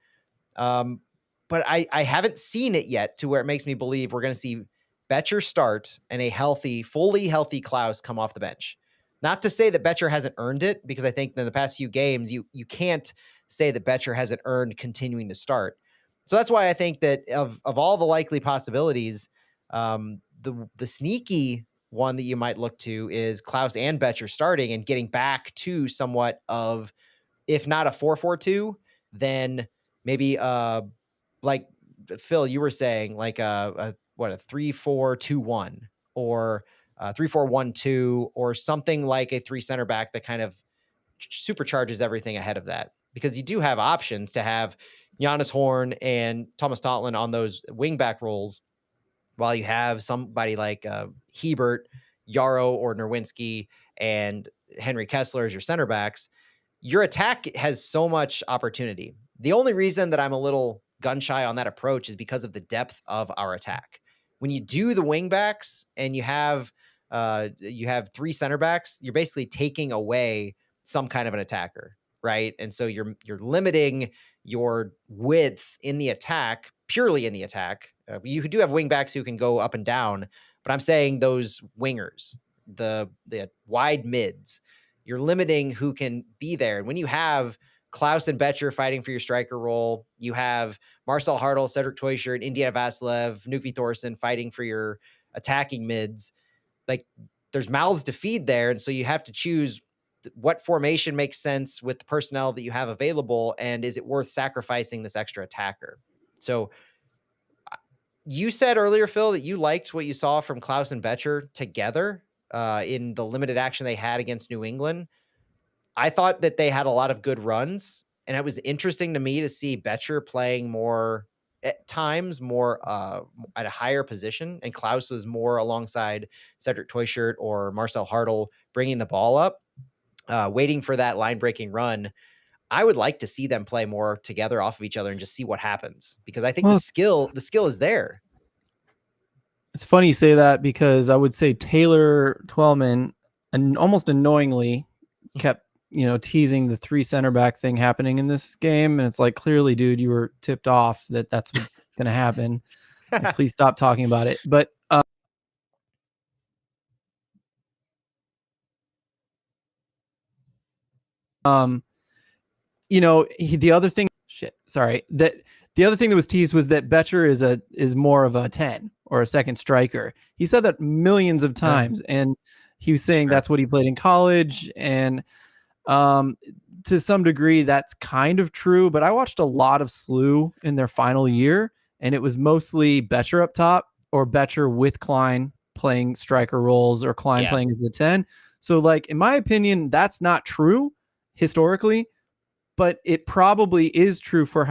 But I haven't seen it yet to where it makes me believe we're going to see Betcher start and a fully healthy Klaus come off the bench. Not to say that Betcher hasn't earned it, because I think in the past few games, you can't say that Betcher hasn't earned continuing to start. So that's why I think that of all the likely possibilities, the sneaky one that you might look to is Klaus and Betcher starting and getting back to somewhat of, if not a 4-4-2, then maybe like Phil, you were saying, like a 3-4-2-1 or 3-4-1-2 or something like a 3 center back that kind of supercharges everything ahead of that. Because you do have options to have Giannis Horn and Thomas Totland on those wingback roles, while you have somebody like Hebert, Yarrow, or Nerwinski and Henry Kessler as your center backs. Your attack has so much opportunity. The only reason that I'm a little gun shy on that approach is because of the depth of our attack. When you do the wing backs and you have 3 center backs, you're basically taking away some kind of an attacker, right? And so you're limiting your width in the attack, purely in the attack. You do have wing backs who can go up and down, but I'm saying those wingers, the wide mids, you're limiting who can be there. And when you have Klaus and Betcher fighting for your striker role, you have Marcel Hartl, Cedric Teuchert, Indiana Vasilev, Nuki Thorson fighting for your attacking mids. Like, there's mouths to feed there, and so you have to choose what formation makes sense with the personnel that you have available, and is it worth sacrificing this extra attacker? So you said earlier, Phil, that you liked what you saw from Klaus and Betcher together in the limited action they had against New England. I thought that they had a lot of good runs, and it was interesting to me to see Betcher playing more at times, more at a higher position, and Klaus was more alongside Cedric Teuchert or Marcel Hartl, bringing the ball up, waiting for that line-breaking run. I would like to see them play more together off of each other and just see what happens, because I think the skill is there. It's funny you say that, because I would say Taylor Twellman, and almost annoyingly, kept teasing the 3 center back thing happening in this game, and it's like, clearly, dude, you were tipped off that that's what's going to happen. Like, please stop talking about it. But the other thing, the other thing that was teased was that Betcher is more of a 10 or a second striker. He said that millions of times, and he was saying that's what he played in college, and to some degree that's kind of true. But I watched a lot of SLU in their final year, and it was mostly Betcher up top, or Betcher with Klein playing striker roles, or Klein playing as a 10. So, like, in my opinion, that's not true historically, but it probably is true for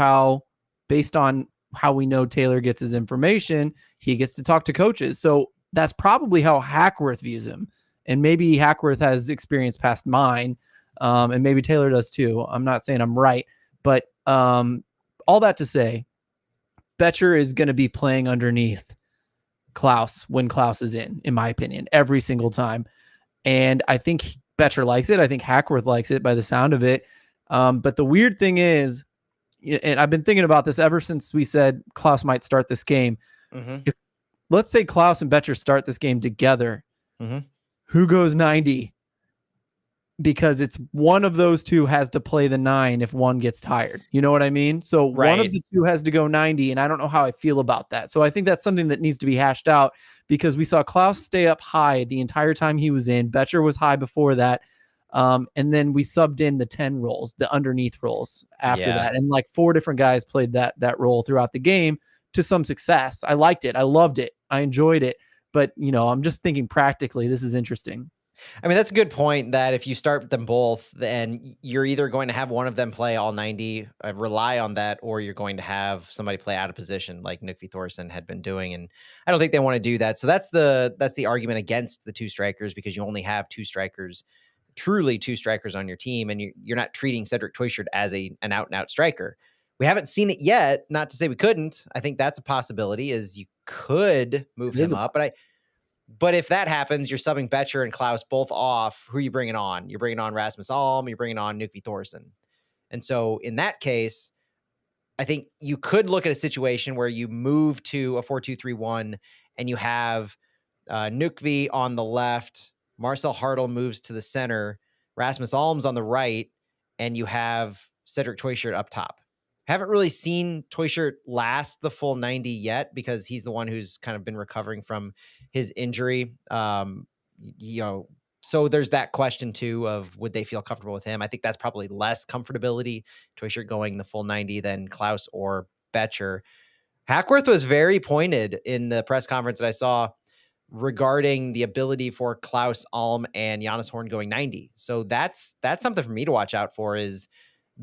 based on how we know Taylor gets his information, he gets to talk to coaches. So that's probably how Hackworth views him. And maybe Hackworth has experience past mine, and maybe Taylor does too. I'm not saying I'm right, but all that to say, Betcher is going to be playing underneath Klaus when Klaus is in my opinion, every single time. And I think Betcher likes it. I think Hackworth likes it by the sound of it. But the weird thing is, and I've been thinking about this ever since we said Klaus might start this game. If, let's say Klaus and Betcher start this game together, who goes 90? Because it's one of those two has to play the 9 if one gets tired. You know what I mean? So one of the two has to go 90, and I don't know how I feel about that. So I think that's something that needs to be hashed out, because we saw Klaus stay up high the entire time he was in. Betcher was high before that. And then we subbed in the 10 roles, the underneath roles after that. And like 4 different guys played that role throughout the game to some success. I liked it. I loved it. I enjoyed it. But, I'm just thinking practically, this is interesting. I mean, that's a good point, that if you start them both, then you're either going to have one of them play all 90, rely on that, or you're going to have somebody play out of position like Nick V. Thorson had been doing. And I don't think they want to do that. So that's the argument against the 2 strikers, because you only have 2 strikers, truly 2 strikers on your team. And you're not treating Cedric Toyshirt as an out and out striker. We haven't seen it yet. Not to say we couldn't. I think that's a possibility, is you could move him up, but if that happens, you're subbing Betcher and Klaus both off. Who are you bringing on? You're bringing on Rasmus Alm. You're bringing on Nick V. Thorson. And so in that case, I think you could look at a situation where you move to a 4-2-3-1 and you have Nukvi on the left. Marcel Hartl moves to the center. Rasmus Alm's on the right. And you have Cedric Toyshirt up top. Haven't really seen Toyshirt last the full 90 yet, because he's the one who's kind of been recovering from his injury. So there's that question too of, would they feel comfortable with him? I think that's probably less comfortability, Toyshirt going the full 90, than Klaus or Betcher. Hackworth was very pointed in the press conference that I saw regarding the ability for Klaus, Alm, and Jonas Horn going 90. So that's something for me to watch out for. Is,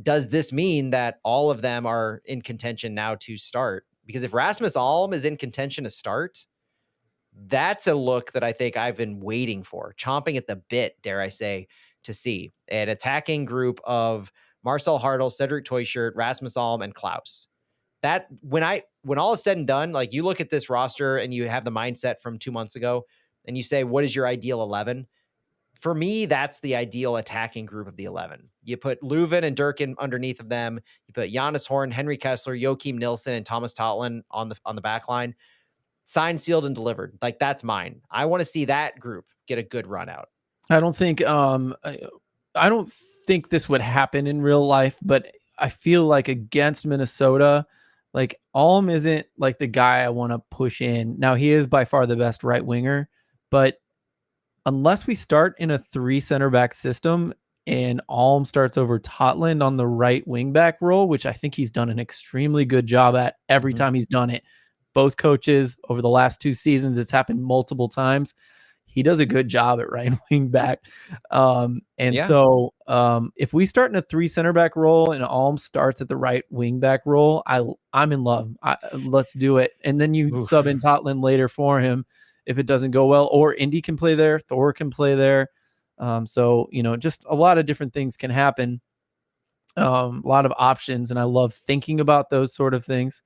does this mean that all of them are in contention now to start? Because if Rasmus Alm is in contention to start, that's a look that I think I've been waiting for, chomping at the bit, dare I say, to see an attacking group of Marcel Hartl, Cedric Toyshirt, Rasmus Alm, and Klaus. That when all is said and done, like, you look at this roster and you have the mindset from 2 months ago and you say, what is your ideal 11? For me, that's the ideal attacking group of the 11. You put Leuven and Durkin underneath of them. You put Jonas Horn, Henry Kessler, Joachim Nilsson, and Thomas Totland on the back line. Signed, sealed, and delivered. Like, that's mine. I want to see that group get a good run out. I don't think this would happen in real life, but I feel like against Minnesota, like, Alm isn't like the guy I want to push in. Now, he is by far the best right winger, but unless we start in a 3 center back system and Alm starts over Totland on the right wing back role, which I think he's done an extremely good job at every time he's done it. Both coaches over the last 2 seasons, it's happened multiple times. He does a good job at right wing back. So if we start in a 3 center back role and Alm starts at the right wing back role, I'm in love. Let's do it. And then you sub in Totland later for him if it doesn't go well, or Indy can play there, Thor can play there. Just a lot of different things can happen. A lot of options, and I love thinking about those sort of things.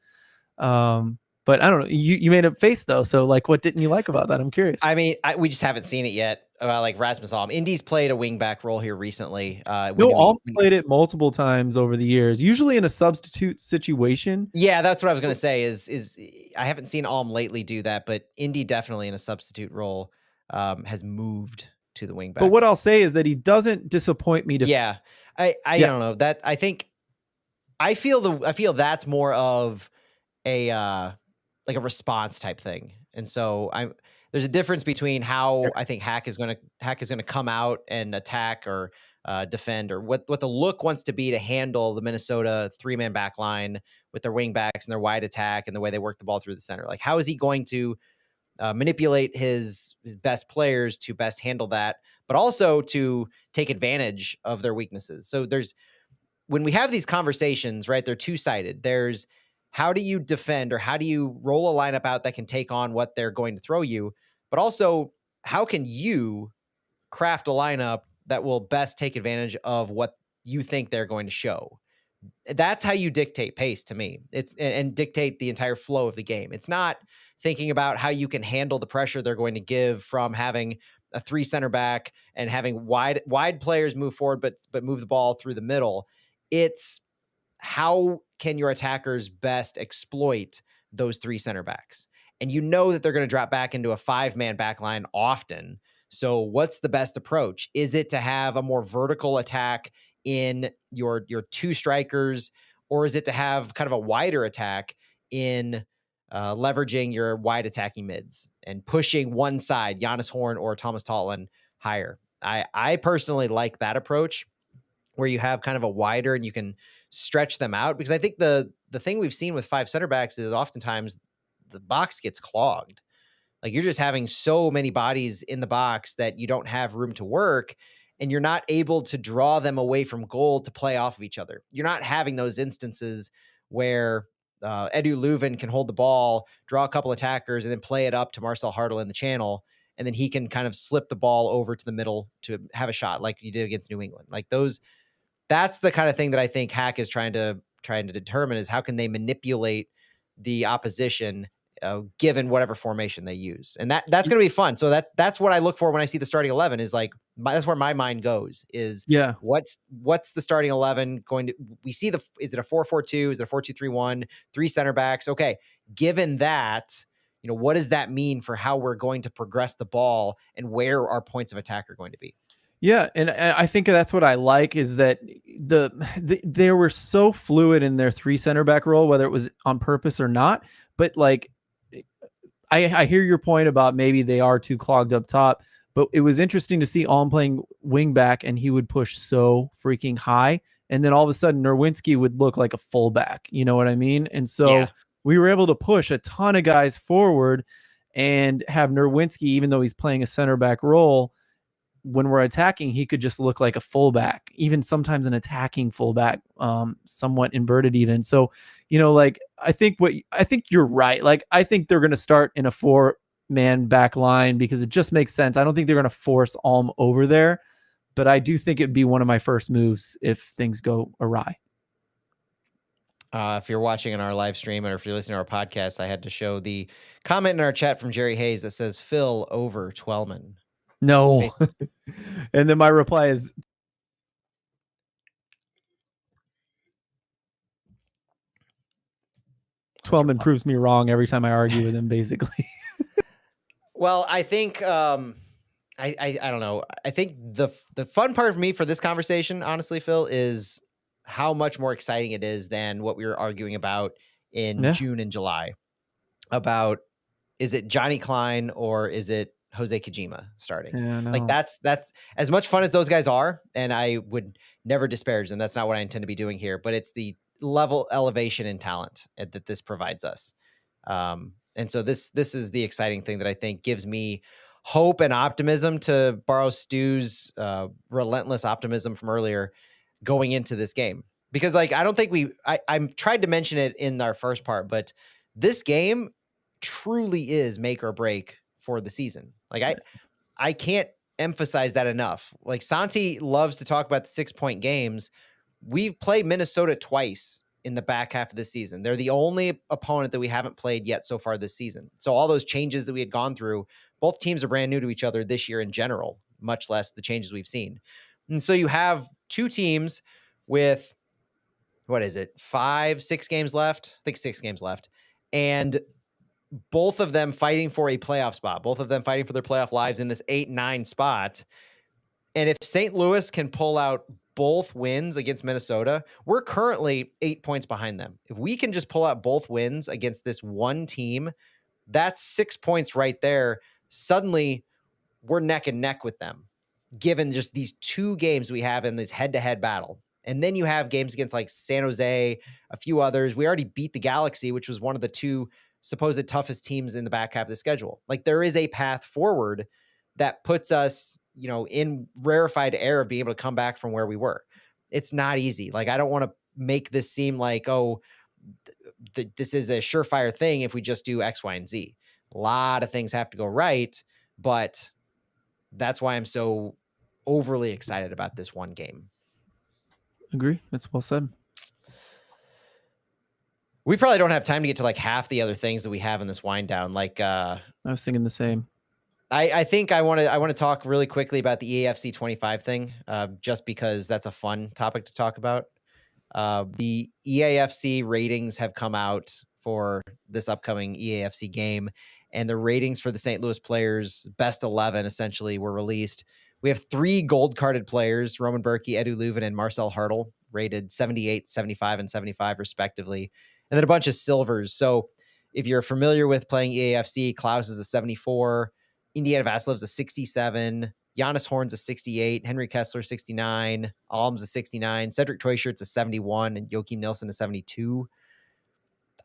But I don't know. You made a face though, so like, what didn't you like about that? I'm curious. I mean, we just haven't seen it yet. Like Rasmus Alm, Indy's played a wingback role here recently. Alm played it multiple times over the years, usually in a substitute situation. Yeah, that's what I was gonna say. Is I haven't seen Alm lately do that, but Indy definitely in a substitute role has moved to the wingback. But what I'll say is that he doesn't disappoint me. I don't know that. I feel that's more of a like a response type thing. And so there's a difference between how I think Hack is going to come out and attack or defend, or what the look wants to be to handle the Minnesota 3-man back line with their wing backs and their wide attack and the way they work the ball through the center. Like, how is he going to manipulate his best players to best handle that, but also to take advantage of their weaknesses? So when we have these conversations, right, they're two-sided. There's, how do you defend, or how do you roll a lineup out that can take on what they're going to throw you? but also how can you craft a lineup that will best take advantage of what you think they're going to show. That's how you dictate pace to me. It's and dictate the entire flow of the game. It's not thinking about how you can handle the pressure they're going to give from having a 3 center back and having wide players move forward but move the ball through the middle. It's how can your attackers best exploit those 3 center backs? And you know that they're going to drop back into a 5-man back line often. So what's the best approach? Is it to have a more vertical attack in your 2 strikers, or is it to have kind of a wider attack in leveraging your wide attacking mids and pushing one side, Giannis Horn or Thomas Totland, higher? I personally like that approach, where you have kind of a wider and you can stretch them out, because I think the thing we've seen with 5 center backs is oftentimes the box gets clogged. Like, you're just having so many bodies in the box that you don't have room to work, and you're not able to draw them away from goal to play off of each other. You're not having those instances where Edu Leuven can hold the ball, draw a couple attackers, and then play it up to Marcel Hartl in the channel, and then he can kind of slip the ball over to the middle to have a shot like you did against New England. Like, that's the kind of thing that I think Hack is trying to determine, is how can they manipulate the opposition given whatever formation they use. And that's going to be fun. So that's what I look for when I see the starting 11, is like, that's where my mind goes, is what's the starting 11 going to, we see is it a 4-4-2? Is it a 4-2-3-1, 3 center backs? Okay. Given that, what does that mean for how we're going to progress the ball and where our points of attack are going to be? Yeah, and I think that's what I like, is that they were so fluid in their 3 center back role, whether it was on purpose or not. But like, I hear your point about maybe they are too clogged up top, but it was interesting to see Alm playing wing back, and he would push so freaking high, and then all of a sudden Nerwinski would look like a fullback. You know what I mean? And so we were able to push a ton of guys forward and have Nerwinski, even though he's playing a center back role, when we're attacking, he could just look like a fullback, even sometimes an attacking fullback, somewhat inverted even. So, like, I think you're right. Like, I think they're going to start in a 4-man back line because it just makes sense. I don't think they're going to force Alm over there, but I do think it'd be one of my first moves if things go awry. If you're watching on our live stream, or if you're listening to our podcast, I had to show the comment in our chat from Jerry Hayes that says Phil over Twellman. No. And then my reply is, Twellman proves me wrong every time I argue with him, basically. Well, I think I don't know. I think the fun part for me for this conversation, honestly, Phil, is how much more exciting it is than what we were arguing about in June and July about, is it Johnny Klein or is it Jose Kojima starting? Yeah, no. Like, that's as much fun as those guys are, and I would never disparage them. That's not what I intend to be doing here, but it's the level elevation in talent that this provides us. And so this is the exciting thing that I think gives me hope and optimism, to borrow Stu's relentless optimism from earlier, going into this game. Because, like, I don't think I tried to mention it in our first part, but this game truly is make or break for the season. Like, I can't emphasize that enough. Like, Santi loves to talk about the 6-point games. We've played Minnesota twice in the back half of the season. They're the only opponent that we haven't played yet so far this season. So all those changes that we had gone through, both teams are brand new to each other this year in general, much less the changes we've seen. And so you have 2 teams with, what is it, 5-6 games left? I think 6 games left. And both of them fighting for a playoff spot, both of them fighting for their playoff lives in this 8-9 spot. And if St. Louis can pull out both wins against Minnesota, we're currently 8 points behind them. If we can just pull out both wins against this one team, that's 6 points right there. Suddenly, we're neck and neck with them, given just these 2 games we have in this head-to-head battle. And then you have games against, like, San Jose, a few others. We already beat the Galaxy, which was one of the 2 supposed toughest teams in the back half of the schedule. Like, there is a path forward that puts us, in rarefied air of being able to come back from where we were. It's not easy. Like, I don't want to make this seem like, this is a surefire thing if we just do X, Y, and Z. A lot of things have to go right, but that's why I'm so overly excited about this one game. Agree. That's well said. We probably don't have time to get to like half the other things that we have in this wind down. Like, I was thinking the same. I think I want to talk really quickly about the EAFC 25 thing, just because that's a fun topic to talk about. The EAFC ratings have come out for this upcoming EAFC game, and the ratings for the St. Louis players, best 11 essentially, were released. We have 3 gold-carded players, Roman Berkey, Edu Leuven, and Marcel Hartl, rated 78, 75, and 75 respectively, and then a bunch of silvers. So if you're familiar with playing EAFC, Klaus is a 74, Indiana Vasilev's a 67, Giannis Horn's a 68, Henry Kessler 69, Alm's a 69, Cedric Toyshirt's a 71, and Joakim Nilsson a 72.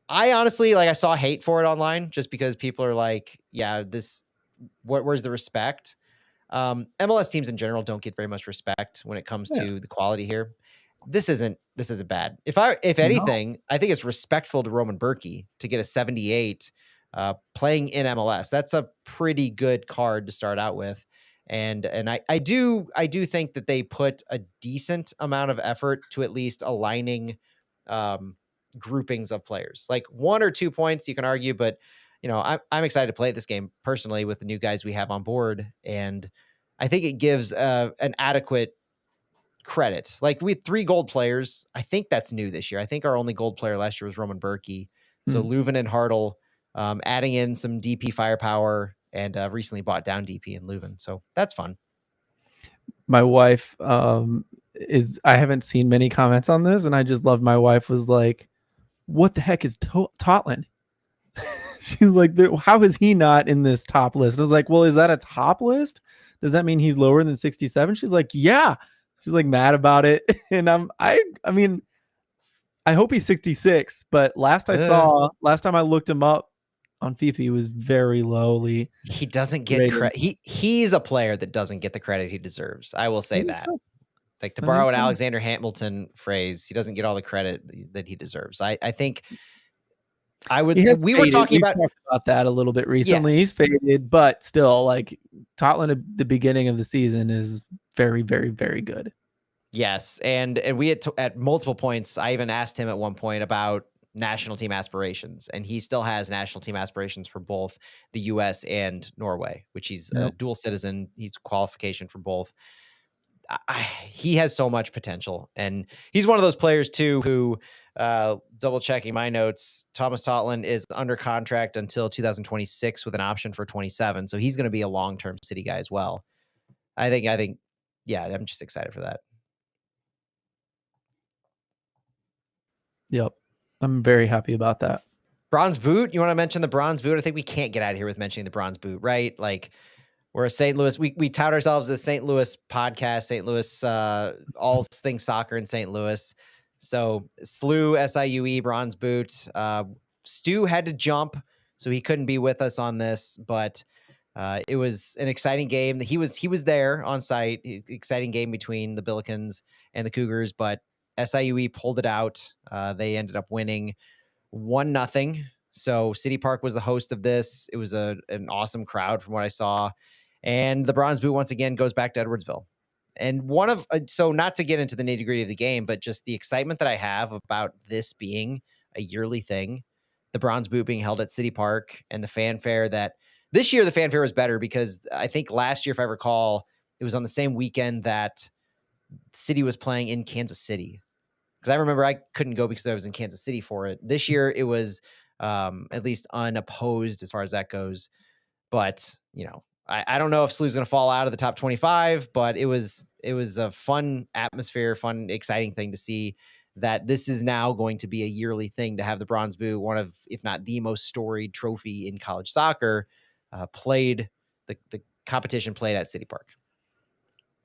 I honestly, like, I saw hate for it online just because people are like, yeah, where's the respect? MLS teams in general don't get very much respect when it comes to the quality here. This isn't bad. If anything, I think it's respectful to Roman Berkey to get a 78 playing in MLS. That's a pretty good card to start out with. And I do think that they put a decent amount of effort to at least aligning groupings of players. Like 1 or 2 points you can argue, but I'm excited to play this game personally with the new guys we have on board, and I think it gives an adequate credit. Like, we had 3 gold players. I think that's new this year. I think our only gold player last year was Roman Berkey. So Leuven and Hartl, adding in some DP firepower, and recently bought down DP and Leuven. So that's fun. My wife I haven't seen many comments on this, and I just loved my wife was like, what the heck is Totland? She's like, how is he not in this top list? I was like, well, is that a top list? Does that mean he's lower than 67? She's like, yeah. She's like mad about it. And I mean, I hope he's 66, but last time I looked him up on FIFA, he was very lowly. He doesn't get credit. He's a player that doesn't get the credit he deserves. I will say that. Like, to borrow an Alexander Hamilton phrase, he doesn't get all the credit that he deserves. I think we were talking about that a little bit recently. Yes. He's faded, but still, like, Totland at the beginning of the season is very, very, very good. Yes, and we had at multiple points, I even asked him at one point about national team aspirations, and he still has national team aspirations for both the U.S. and Norway, which he's a dual citizen. He's qualification for both. He has so much potential, and he's one of those players too who, double checking my notes, Thomas Totland is under contract until 2026 with an option for 27. So he's going to be a long-term City guy as well. I think, yeah, I'm just excited for that. Yep. I'm very happy about that. Bronze boot. You want to mention the bronze boot? I think we can't get out of here with mentioning the bronze boot, right? Like, we're a St. Louis. We tout ourselves as a St. Louis podcast, St. Louis, all things soccer in St. Louis. So SLU, SIUE, bronze boot. Stu had to jump, so he couldn't be with us on this, but it was an exciting game. He was there on site. Exciting game between the Billikens and the Cougars, but SIUE pulled it out. They ended up winning 1-0. So City Park was the host of this. It was an awesome crowd from what I saw. And the bronze boot once again goes back to Edwardsville. And so not to get into the nitty-gritty of the game, but just the excitement that I have about this being a yearly thing, the bronze boot being held at City Park, and the fanfare that this year the fanfare was better because I think last year, if I recall, it was on the same weekend that City was playing in Kansas City. Because I remember I couldn't go because I was in Kansas City for it. This year it was at least unopposed as far as that goes. But, I don't know if SLU's going to fall out of the top 25, but it was a fun atmosphere, fun, exciting thing to see that this is now going to be a yearly thing to have the bronze boot, one of, if not the most storied trophy in college soccer, the competition played at City Park.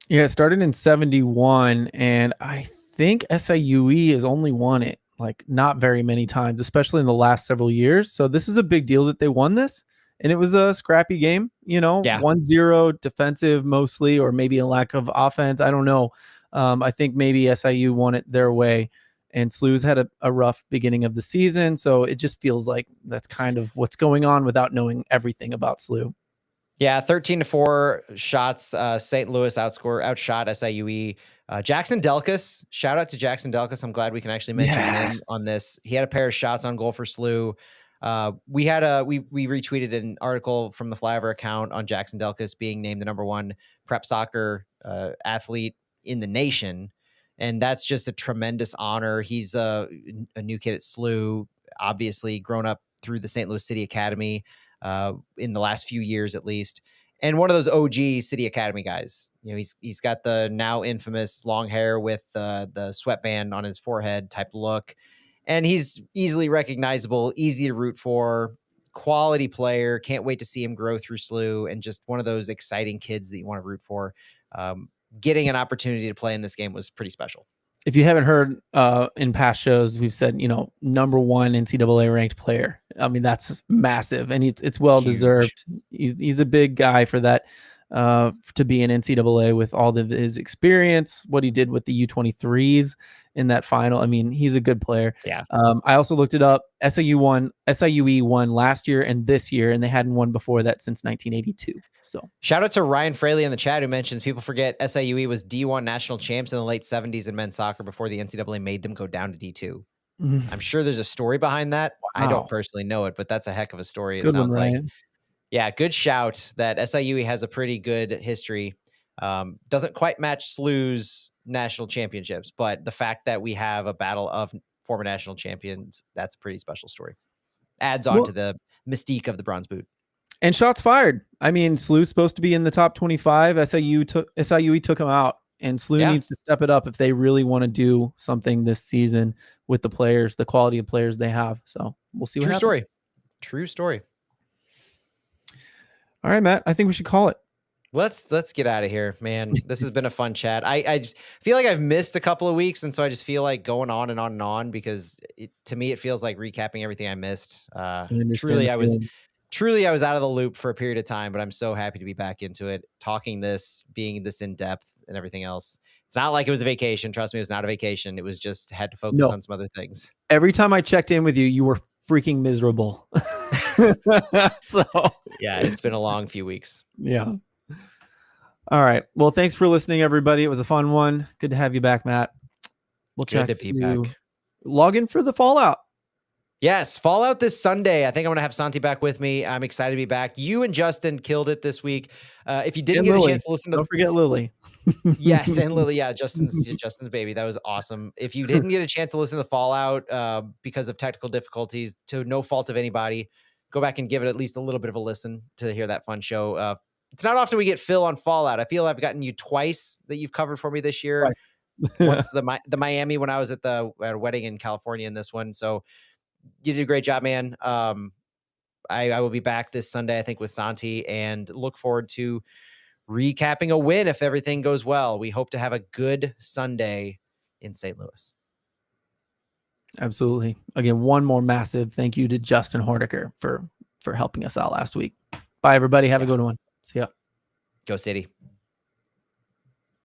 Yeah, it started in 71, and I think SIUE has only won it like not very many times, especially in the last several years. So this is a big deal that they won this. And it was a scrappy game, 1-0 defensive mostly, or maybe a lack of offense. I don't know. I think maybe SIU won it their way, and SLU's had a rough beginning of the season. So it just feels like that's kind of what's going on without knowing everything about SLU. Yeah, 13-4 shots. St. Louis outshot SIUE. Jackson Delkus, shout out to Jackson Delkus. I'm glad we can actually mention him on this. He had a pair of shots on goal for SLU. We retweeted an article from the Flyover account on Jackson Delkus being named the #1 prep soccer athlete in the nation, and that's just a tremendous honor. He's a new kid at SLU, obviously grown up through the St. Louis City Academy in the last few years at least. And one of those OG City Academy guys. You know, he's got the now infamous long hair with the sweatband on his forehead type look. And he's easily recognizable, easy to root for, quality player. Can't wait to see him grow through SLU, and just one of those exciting kids that you want to root for. Getting an opportunity to play in this game was pretty special. If you haven't heard in past shows, we've said, #1 NCAA ranked player. I mean, that's massive, and it's well deserved. He's a big guy for that, to be in NCAA with all of his experience, what he did with the U23s in that final. I mean, he's a good player. Yeah. I also looked it up. SIUE won last year and this year, and they hadn't won before that since 1982. So shout out to Ryan Fraley in the chat, who mentions people forget SIUE was D1 national champs in the late 70s in men's soccer before the NCAA made them go down to D2. I'm sure there's a story behind that. Wow. I don't personally know it, but that's a heck of a story. Good it sounds one, like. Yeah, good shout that SIUE has a pretty good history. Doesn't quite match SLU's national championships, but the fact that we have a battle of former national champions, that's a pretty special story. Adds on to the mystique of the bronze boot. And shots fired. I mean, SLU's supposed to be in the top 25. SIUE took them out, and SLU needs to step it up if they really want to do something this season with the players, the quality of players they have. So we'll see what happens. True story. All right, Matt, I think we should call it. Let's get out of here, man. This has been a fun chat. I just feel like I've missed a couple of weeks, and so I just feel like going on and on and on, because to me it feels like recapping everything I missed. Truly, I was out of the loop for a period of time, but I'm so happy to be back into it, talking this, being this in depth, and everything else. It's not like it was a vacation. Trust me, it was not a vacation. It was just had to focus on some other things. Every time I checked in with you, you were freaking miserable. So yeah, it's been a long few weeks. Yeah. All right. Well, thanks for listening, everybody. It was a fun one. Good to have you back, Matt. We'll check to log in for the Fallout. Yes, Fallout this Sunday. I think I'm going to have Santi back with me. I'm excited to be back. You and Justin killed it this week. If you didn't get a chance to listen to... Don't forget Lily. Yes, and Lily. Yeah, Justin's baby. That was awesome. If you didn't get a chance to listen to the Fallout because of technical difficulties, to no fault of anybody, go back and give it at least a little bit of a listen to hear that fun show. It's not often we get Phil on Fallout. I feel I've gotten you twice that you've covered for me this year. Once the Miami when I was at a wedding in California, in this one. So you did a great job, man. I will be back this Sunday, I think, with Santi, and look forward to recapping a win if everything goes well. We hope to have a good Sunday in St. Louis. Absolutely. Again, one more massive thank you to Justin Hordiker for helping us out last week. Bye, everybody. Have a good one. See ya. Go City.